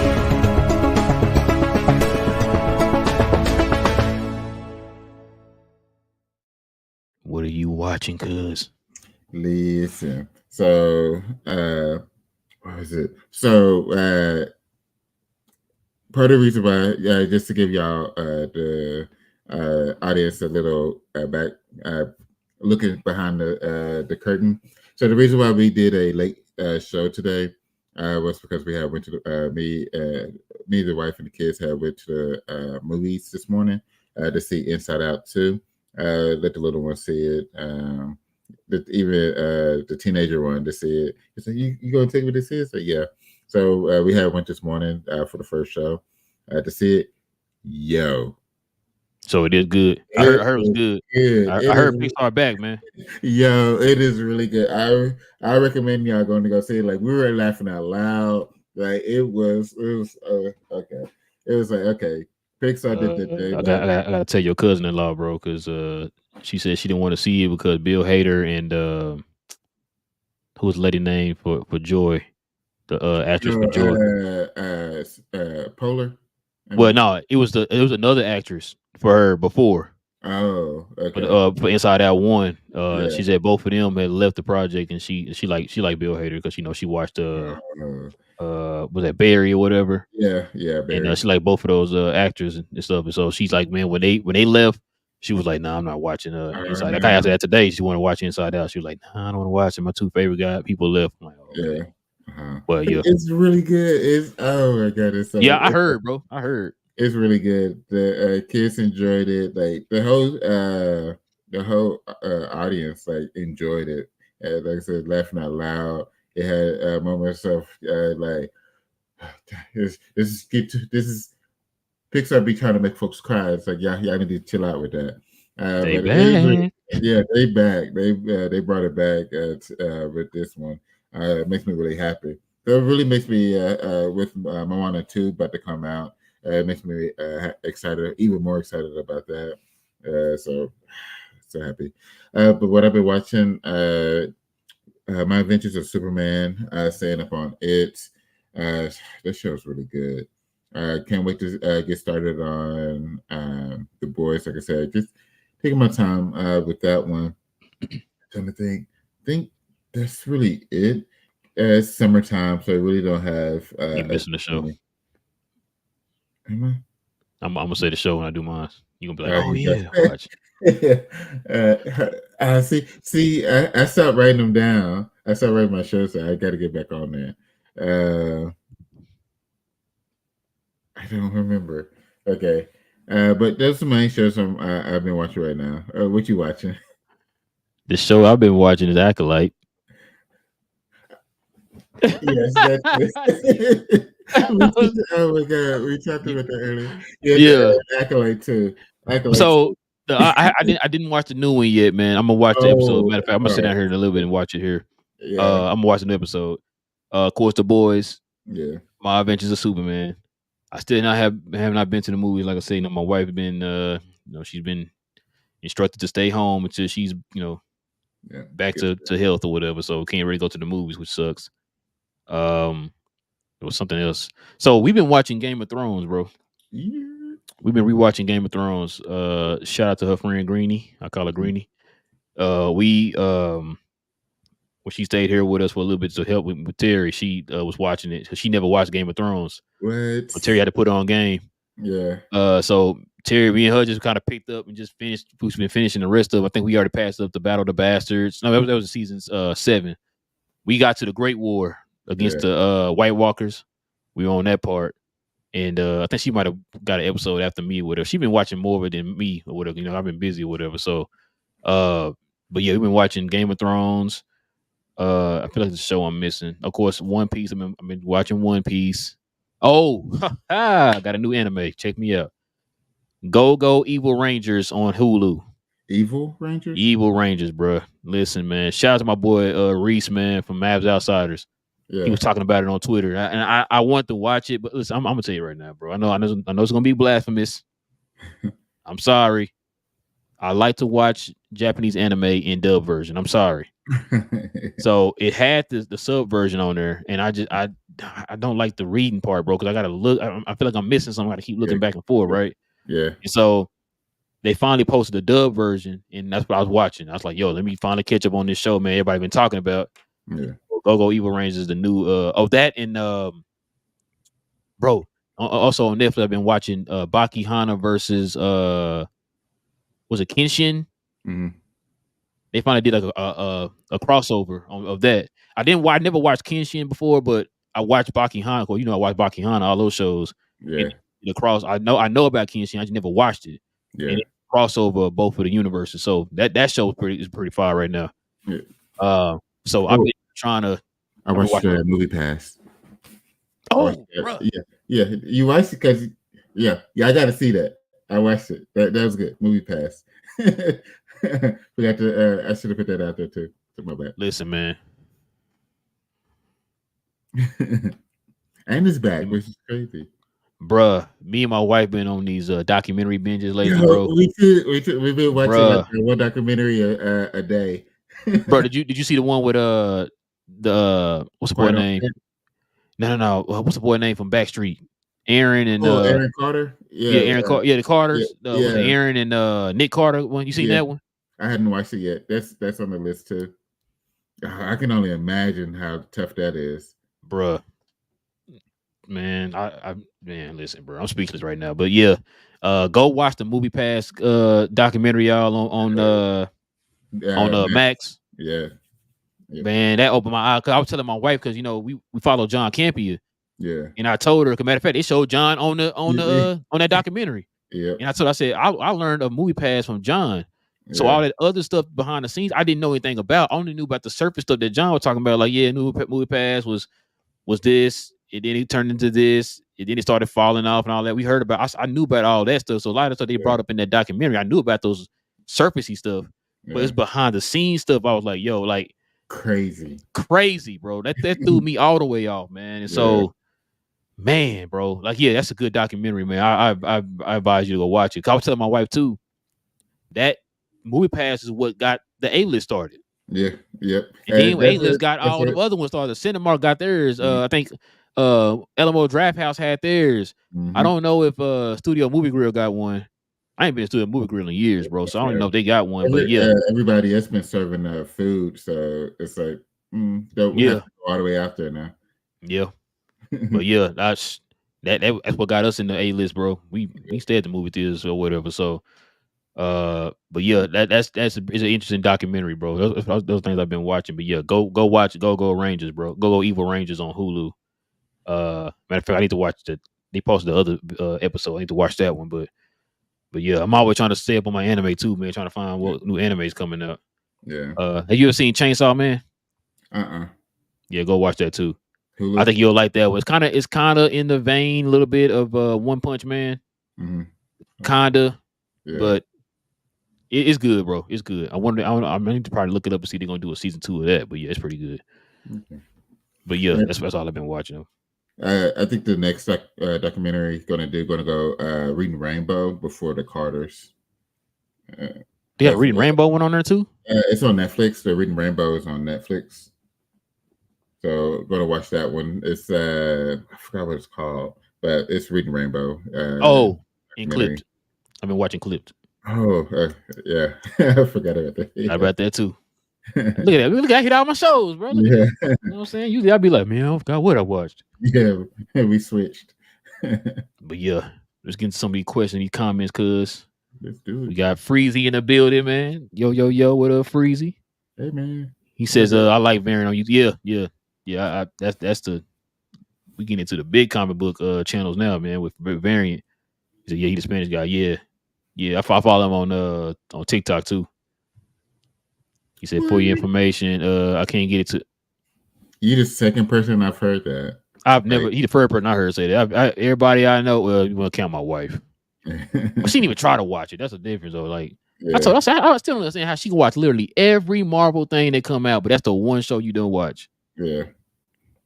[SPEAKER 1] What are you watching, cuz?
[SPEAKER 2] Listen. So, what was it? So, part of the reason why, just to give y'all the audience a little back looking behind the curtain. So the reason why we did a late show today was because we had went to me, the wife, and the kids had went to the movies this morning to see Inside Out 2. Let the little one see it. Even the teenager wanted to see it. He said, "You gonna take me to see it?" I said, "Yeah." So we had went this morning for the first show to see it. Yo,
[SPEAKER 1] So it is good. I
[SPEAKER 2] it
[SPEAKER 1] heard it was
[SPEAKER 2] is
[SPEAKER 1] good.
[SPEAKER 2] good.
[SPEAKER 1] I
[SPEAKER 2] It
[SPEAKER 1] heard
[SPEAKER 2] is,
[SPEAKER 1] Pixar back, man.
[SPEAKER 2] yo, it is really good. I recommend y'all going to go see it. Like we were laughing out loud. Like it was okay. It was like okay, Pixar did the thing.
[SPEAKER 1] I gotta tell your cousin-in-law, bro, because She said she didn't want to see it because Bill Hader and who was the lady name for Joy, the actress for Joy.
[SPEAKER 2] Polar.
[SPEAKER 1] Well, no, it was another actress for her before.
[SPEAKER 2] Oh,
[SPEAKER 1] But
[SPEAKER 2] okay.
[SPEAKER 1] for Inside Out 1,
[SPEAKER 2] Yeah.
[SPEAKER 1] she said both of them had left the project, and she liked Bill Hader because she watched
[SPEAKER 2] Uh,
[SPEAKER 1] was that Barry or whatever,
[SPEAKER 2] yeah, yeah,
[SPEAKER 1] and
[SPEAKER 2] Barry.
[SPEAKER 1] she liked both of those actors and stuff. And so she's like, man, when they left, she was like, nah, I'm not watching
[SPEAKER 2] Oh
[SPEAKER 1] Inside. Like I
[SPEAKER 2] no.
[SPEAKER 1] asked her that today, she wanted to watch Inside Out. She was like, nah, I don't want to watch it. My two favorite people left. I'm like, oh, okay,
[SPEAKER 2] Yeah. Uh-huh.
[SPEAKER 1] well, yeah,
[SPEAKER 2] It's really good. It's oh my god,
[SPEAKER 1] yeah, I heard, bro, I heard.
[SPEAKER 2] it's really good. The kids enjoyed it. Like the whole audience like enjoyed it. Like I said, laughing out loud. It had moments of like this is Pixar be trying to make folks cry. It's like y'all need to chill out with that.
[SPEAKER 1] They
[SPEAKER 2] But it is really,
[SPEAKER 1] back.
[SPEAKER 2] yeah, they brought it back with this one. It makes me really happy. So it really makes me with Moana 2 about to come out. It makes me excited, even more excited about that. So happy. But what I've been watching, My Adventures of Superman, staying up on it. This show's really good. Can't wait to get started on The Boys. Like I said, just taking my time with that one. Trying to think that's really it. It's summertime, so I really don't have
[SPEAKER 1] You
[SPEAKER 2] as
[SPEAKER 1] missing the show.
[SPEAKER 2] many. Am I?
[SPEAKER 1] I'm gonna say the show when I do mine. You gonna be like, oh
[SPEAKER 2] You
[SPEAKER 1] yeah,
[SPEAKER 2] got-
[SPEAKER 1] watch.
[SPEAKER 2] see, I stopped writing them down. I stopped writing my shows, so I got to get back on there. I don't remember. Okay, but those are the main shows I've been watching right now. What you watching?
[SPEAKER 1] The show I've been watching is Acolyte.
[SPEAKER 2] Yes, that's oh my god, we talked about that earlier. Yeah,
[SPEAKER 1] Yeah.
[SPEAKER 2] Accolade too. Accolade
[SPEAKER 1] So
[SPEAKER 2] too.
[SPEAKER 1] I didn't watch the new one yet, man. I'm gonna watch the episode.
[SPEAKER 2] Oh,
[SPEAKER 1] Matter of fact, I'm gonna
[SPEAKER 2] all
[SPEAKER 1] sit down
[SPEAKER 2] right.
[SPEAKER 1] here in a little bit and watch it here.
[SPEAKER 2] Yeah,
[SPEAKER 1] I'm gonna watch an episode. Of course, The Boys,
[SPEAKER 2] yeah,
[SPEAKER 1] My Adventures of Superman. I still not have not been to the movies. Like I say, my wife has been she's been instructed to stay home until she's
[SPEAKER 2] yeah.
[SPEAKER 1] back
[SPEAKER 2] Good.
[SPEAKER 1] to health or whatever. So can't really go to the movies, which sucks. It was something else. So we've been watching Game of Thrones, bro.
[SPEAKER 2] Yeah.
[SPEAKER 1] We've been rewatching Game of Thrones. Shout out to her friend Greenie. I call her Greenie. We when she stayed here with us for a little bit to help with Terry, she was watching it. She never watched Game of Thrones,
[SPEAKER 2] What?
[SPEAKER 1] but Terry had to put it on game.
[SPEAKER 2] Yeah.
[SPEAKER 1] So Terry, me and her just kind of picked up and just finished. We've been finishing the rest of. I think we already passed up the Battle of the Bastards. No, that was season 7. We got to the Great War against
[SPEAKER 2] Yeah.
[SPEAKER 1] the White Walkers. We were on that part. And I think she might have got an episode after me or whatever. She's been watching more of it than me or whatever. I've been busy or whatever. So, but yeah, we've been watching Game of Thrones. I feel like the show I'm missing. Of course, One Piece. I've been watching One Piece. Oh, I got a new anime. Check me out. Go Evil Rangers on Hulu.
[SPEAKER 2] Evil Rangers?
[SPEAKER 1] Evil Rangers, bro. Listen, man. Shout out to my boy Reese, man, from Mavs Outsiders. He
[SPEAKER 2] Yeah.
[SPEAKER 1] was talking about it on Twitter, and I want to watch it, but listen, I'm gonna tell you right now, bro. I know it's gonna be blasphemous. I'm sorry. I like to watch Japanese anime in dub version. I'm sorry. So it had the sub version on there, and I don't like the reading part, bro, because I gotta look. I feel like I'm missing something. I gotta keep looking back and forth, right?
[SPEAKER 2] Yeah.
[SPEAKER 1] And so they finally posted the dub version, and that's what I was watching. I was like, yo, let me finally catch up on this show, man. Everybody been talking about.
[SPEAKER 2] Yeah.
[SPEAKER 1] Go Evil Rangers is the new that and bro. Also on Netflix, I've been watching Baki Hana versus was it Kenshin?
[SPEAKER 2] Mm-hmm.
[SPEAKER 1] They finally did like a crossover of that. I never watched Kenshin before, but I watched Baki Hana. Well, I watched Baki Hana, all those shows.
[SPEAKER 2] Yeah.
[SPEAKER 1] And the cross, I know about Kenshin. I just never watched it.
[SPEAKER 2] Yeah.
[SPEAKER 1] And it crossover of both of the universes. So that show is pretty far right now.
[SPEAKER 2] Yeah.
[SPEAKER 1] So I've been trying to.
[SPEAKER 2] I watched Movie Pass.
[SPEAKER 1] Oh, bro.
[SPEAKER 2] Yeah. You watched it because yeah, I got to see that. I watched it. That was good. Movie Pass. Forgot to. I should have put that out there too. My bad.
[SPEAKER 1] Listen, man.
[SPEAKER 2] And it's back, which is crazy.
[SPEAKER 1] Bruh, me and my wife been on these documentary binges lately,
[SPEAKER 2] Yo,
[SPEAKER 1] bro.
[SPEAKER 2] we've been watching like
[SPEAKER 1] Bruh,
[SPEAKER 2] one documentary a day.
[SPEAKER 1] bro, did you see the one with the what's the boy
[SPEAKER 2] Quite
[SPEAKER 1] name?
[SPEAKER 2] okay.
[SPEAKER 1] No. What's the boy name from Backstreet? Aaron and
[SPEAKER 2] Oh, Aaron Carter.
[SPEAKER 1] yeah,
[SPEAKER 2] Yeah,
[SPEAKER 1] Aaron Carter. Yeah, the
[SPEAKER 2] yeah,
[SPEAKER 1] Carters. What's it?
[SPEAKER 2] yeah,
[SPEAKER 1] Aaron and Nick Carter one. You seen
[SPEAKER 2] yeah.
[SPEAKER 1] that one?
[SPEAKER 2] I hadn't watched it yet. That's on the list too. I can only imagine how tough that is.
[SPEAKER 1] Bruh, man, man, listen, bro, I'm speechless right now. But yeah, go watch the Movie Pass documentary, y'all, on
[SPEAKER 2] Max.
[SPEAKER 1] Max.
[SPEAKER 2] Yeah, yeah,
[SPEAKER 1] Man, that opened my eye. Cause I was telling my wife, because we follow John Campia,
[SPEAKER 2] yeah.
[SPEAKER 1] and I told her, as a matter of fact, they showed John on that documentary,
[SPEAKER 2] Yeah,
[SPEAKER 1] and I said I learned a Movie Pass from John. So
[SPEAKER 2] yeah,
[SPEAKER 1] all that other stuff behind the scenes, I didn't know anything about. I only knew about the surface stuff that John was talking about. Like, yeah, Movie Pass was this, and then it turned into this, and then it started falling off and all that. We heard about. I knew about all that stuff. So a lot of stuff they
[SPEAKER 2] yeah.
[SPEAKER 1] brought up in that documentary, I knew about those surfacey stuff, but it's
[SPEAKER 2] Yeah.
[SPEAKER 1] behind the scenes stuff. I was like, yo, like
[SPEAKER 2] Crazy.
[SPEAKER 1] crazy, bro. That threw me all the way off, man. And
[SPEAKER 2] Yeah,
[SPEAKER 1] so, man, bro, like, yeah, that's a good documentary, man. I advise you to go watch it. 'Cause I was telling my wife too that Movie Pass is what got the A list started.
[SPEAKER 2] yeah, yep.
[SPEAKER 1] And then
[SPEAKER 2] That's
[SPEAKER 1] A-List
[SPEAKER 2] it.
[SPEAKER 1] got
[SPEAKER 2] That's
[SPEAKER 1] all
[SPEAKER 2] it.
[SPEAKER 1] them other ones started. Cinemark got theirs.
[SPEAKER 2] Mhm,
[SPEAKER 1] I think Alamo Draft House had theirs. I
[SPEAKER 2] mhm.
[SPEAKER 1] don't know if Studio Movie Grill got one. I ain't been to Studio Movie Grill in years, bro. So I don't even know if they got one. But yeah,
[SPEAKER 2] Everybody else been serving food, so it's like we have
[SPEAKER 1] yeah,
[SPEAKER 2] to go all the way out there now.
[SPEAKER 1] yeah. But yeah, that's what got us in the A-List, bro. We stay at the movie theaters or whatever. So but yeah, it's an interesting documentary, bro. Those things I've been watching. But yeah, go watch Go Rangers, bro. Go Evil Rangers on Hulu. Matter of fact, I need to watch they posted the other episode. I need to watch that one. But yeah, I'm always trying to stay up on my anime too, man. Trying to find
[SPEAKER 2] Yeah,
[SPEAKER 1] what new anime is coming up.
[SPEAKER 2] yeah.
[SPEAKER 1] Have you ever seen Chainsaw Man?
[SPEAKER 2] Uh-uh.
[SPEAKER 1] Yeah, go watch that too. I
[SPEAKER 2] Hulu.
[SPEAKER 1] think you'll like that one. It's kind of in the vein a little bit of One Punch Man,
[SPEAKER 2] Hmm.
[SPEAKER 1] kinda,
[SPEAKER 2] Yeah.
[SPEAKER 1] but it's good, bro. It's good. I need to probably look it up and see if they're gonna do a season 2 of that. But yeah, it's pretty good.
[SPEAKER 2] Okay.
[SPEAKER 1] But yeah,
[SPEAKER 2] Yeah.
[SPEAKER 1] that's all I've been watching.
[SPEAKER 2] I think the next documentary gonna go reading Rainbow before the Carters. Uh,
[SPEAKER 1] They got a
[SPEAKER 2] that's
[SPEAKER 1] Reading Rainbow one on there too.
[SPEAKER 2] it's on Netflix. The Reading Rainbow is on Netflix. So go to watch that one. It's I forgot what it's called, but it's Reading Rainbow
[SPEAKER 1] Oh, and
[SPEAKER 2] documentary.
[SPEAKER 1] Clipped. I've been watching Clipped.
[SPEAKER 2] Oh, yeah, I forgot about that.
[SPEAKER 1] How
[SPEAKER 2] Yeah,
[SPEAKER 1] about that too? Look at that. Look, I hit all my shows, bro. Look at
[SPEAKER 2] yeah,
[SPEAKER 1] that. You know what I'm saying? Usually I'd be like, man, I forgot what I watched.
[SPEAKER 2] yeah. We switched.
[SPEAKER 1] But yeah, let's get into some of these questions, these comments, cuz
[SPEAKER 2] Let's do
[SPEAKER 1] we
[SPEAKER 2] it.
[SPEAKER 1] got Freezy in the building, man. Yo, what up, Freezy?
[SPEAKER 2] Hey, man.
[SPEAKER 1] He
[SPEAKER 2] What's
[SPEAKER 1] says,
[SPEAKER 2] up?
[SPEAKER 1] I like Variant on you. Yeah. That's the we get into the big comic book channels now, man, with Variant. He said, yeah, he the Spanish guy. Yeah. I follow him on TikTok too. He said, for your
[SPEAKER 2] What?
[SPEAKER 1] information, I can't get it to.
[SPEAKER 2] You the second person I've heard that.
[SPEAKER 1] I've
[SPEAKER 2] Like,
[SPEAKER 1] never. He the first person I heard say that. Everybody I know. Well, you want to count my wife. But she didn't even try to watch it. That's the difference, though. Like
[SPEAKER 2] yeah,
[SPEAKER 1] I still don't understand how she can watch literally every Marvel thing that come out, but that's the one show you don't watch,
[SPEAKER 2] yeah.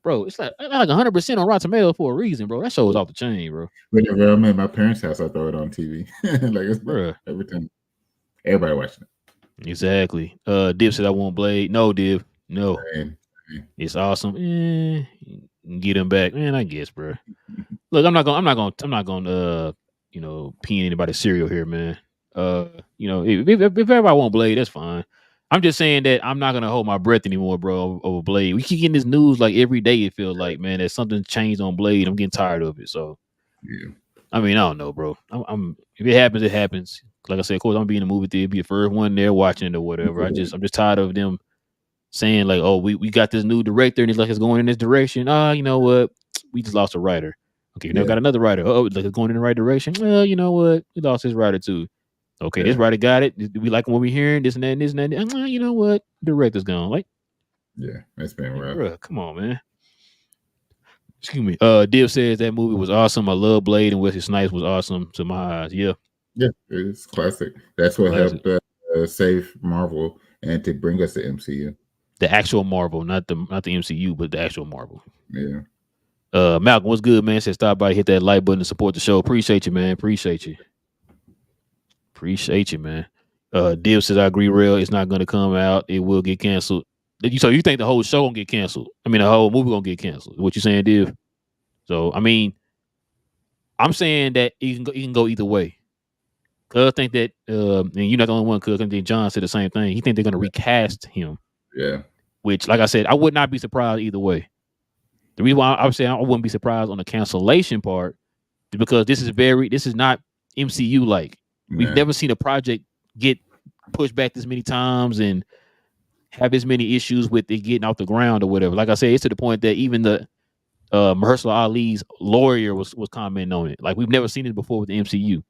[SPEAKER 1] bro. It's like 100% on Rotten Tomatoes for a reason, bro. That show is off the chain, bro.
[SPEAKER 2] Whenever I'm at my parents' house, I throw it on TV. Like it's
[SPEAKER 1] Bro,
[SPEAKER 2] every time. Everybody watching
[SPEAKER 1] exactly. Dib said I want Blade. No, Dib. No.
[SPEAKER 2] it.
[SPEAKER 1] It's awesome. Get him back, man. I guess, bro. Look, I'm not gonna pee in anybody's cereal here, man. If everybody want Blade, that's fine. I'm just saying that I'm not gonna hold my breath anymore, bro, over Blade. We keep getting this news like every day. It feels like, man, that something changed on Blade. I'm getting tired of it. So,
[SPEAKER 2] Yeah,
[SPEAKER 1] I mean, I don't know, bro. I'm if it happens, it happens. Like I said, of course, I'm gonna be in the movie theater, be the first one there watching it or whatever. I'm just tired of them saying like, oh, we got this new director and it's going in this direction. You know what? We just lost a writer. Okay, we now
[SPEAKER 2] yeah,
[SPEAKER 1] got another writer. Oh, like it's going in the right direction. Well, you know what? We lost his writer too. Okay, this
[SPEAKER 2] yeah,
[SPEAKER 1] writer got it. We like what we're hearing, this and that, and this and that. You know what? Director's gone.
[SPEAKER 2] yeah. It's been
[SPEAKER 1] Like,
[SPEAKER 2] rough.
[SPEAKER 1] bruh, come on, man. Excuse me. Div says that movie was awesome. I love Blade and Wesley Snipes was awesome to my eyes. Yeah,
[SPEAKER 2] Yeah, it's classic. That's what
[SPEAKER 1] classic.
[SPEAKER 2] helped save Marvel and to bring us to MCU.
[SPEAKER 1] The actual Marvel, not the MCU, but the actual Marvel.
[SPEAKER 2] Yeah,
[SPEAKER 1] Malcolm, what's good, man? Said stop by, hit that like button and support the show. Appreciate you, man. Appreciate you. Appreciate you, man. Div says I agree. Real, it's not gonna come out. It will get canceled. So you think the whole show gonna get canceled? I mean, the whole movie gonna get canceled? What you saying, Div? So I mean, I'm saying that it can go either way. Cuz think that, and you're not the only one. Cuz I think John said the same thing. He think they're gonna recast him.
[SPEAKER 2] Yeah.
[SPEAKER 1] Which, like I said, I would not be surprised either way. The reason why I would say I wouldn't be surprised on the cancellation part is because this is not MCU like. We've never seen a project get pushed back this many times and have as many issues with it getting off the ground or whatever. Like I said, it's to the point that even the Mahershala Ali's lawyer was commenting on it. Like, we've never seen it before with the MCU.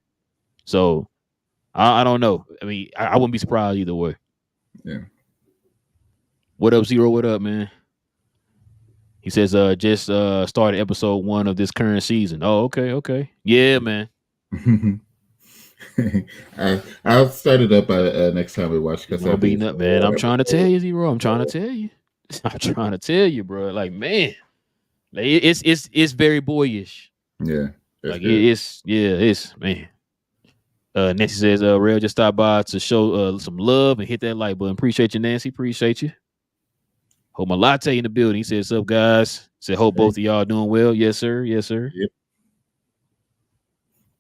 [SPEAKER 1] So I don't know. I mean, I wouldn't be surprised either way.
[SPEAKER 2] Yeah.
[SPEAKER 1] What up, Zero? What up, man? He says, just started episode 1 of this current season. Oh, okay. Yeah, man.
[SPEAKER 2] I'll start it up next time we watch.
[SPEAKER 1] Because I'm beating up, man. I'm trying to tell you, Zero. I'm trying to tell you. I'm trying to tell you, bro. Like, man, it's very boyish.
[SPEAKER 2] Yeah.
[SPEAKER 1] Like it's man. Nancy says, Rail just stopped by to show some love and hit that like button. Appreciate you, Nancy. Appreciate you. Hope my latte in the building. He says, "What's up, guys?" Said, "Hope both of y'all doing well." Yes, sir. Yes, sir.
[SPEAKER 2] Yep.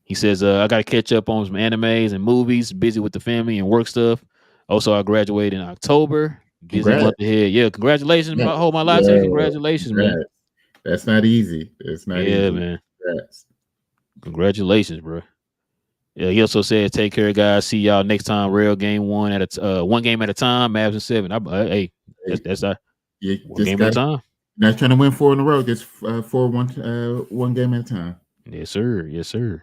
[SPEAKER 1] He says, "I got to catch up on some animes and movies. Busy with the family and work stuff. Also, I graduated in October. Busy month ahead. Yeah, congratulations, Hold my latte. Congratulations, man.
[SPEAKER 2] That's not easy. It's not easy.
[SPEAKER 1] Yeah, man. Congratulations, bro." Yeah, he also said, "Take care, guys. See y'all next time. Real game one game at a time. Mavs and 7. Hey, that's one game at a time.
[SPEAKER 2] Not trying to win 4 in a row. Just 4-1 game at a time.
[SPEAKER 1] Yes, sir. Yes, sir.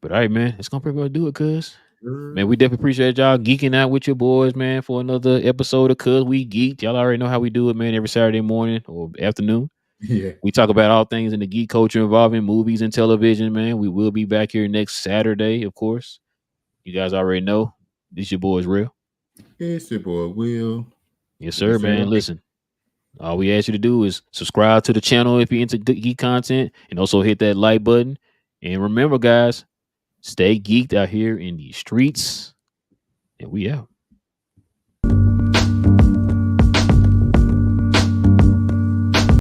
[SPEAKER 1] But all right, man, it's gonna pretty well do it, cuz. Man, we definitely appreciate y'all geeking out with your boys, man, for another episode of Cuz We Geek'd. Y'all already know how we do it, man. Every Saturday morning or afternoon.
[SPEAKER 2] Yeah.
[SPEAKER 1] We talk about all things in the geek culture involving movies and television, man. We will be back here next Saturday, of course. You guys already know. This your boy's Real.
[SPEAKER 2] It's your boy Will.
[SPEAKER 1] Yes, sir, man. Listen, all we ask you to do is subscribe to the channel if you're into geek content, and also hit that like button. And remember, guys, stay geeked out here in these streets. And we out.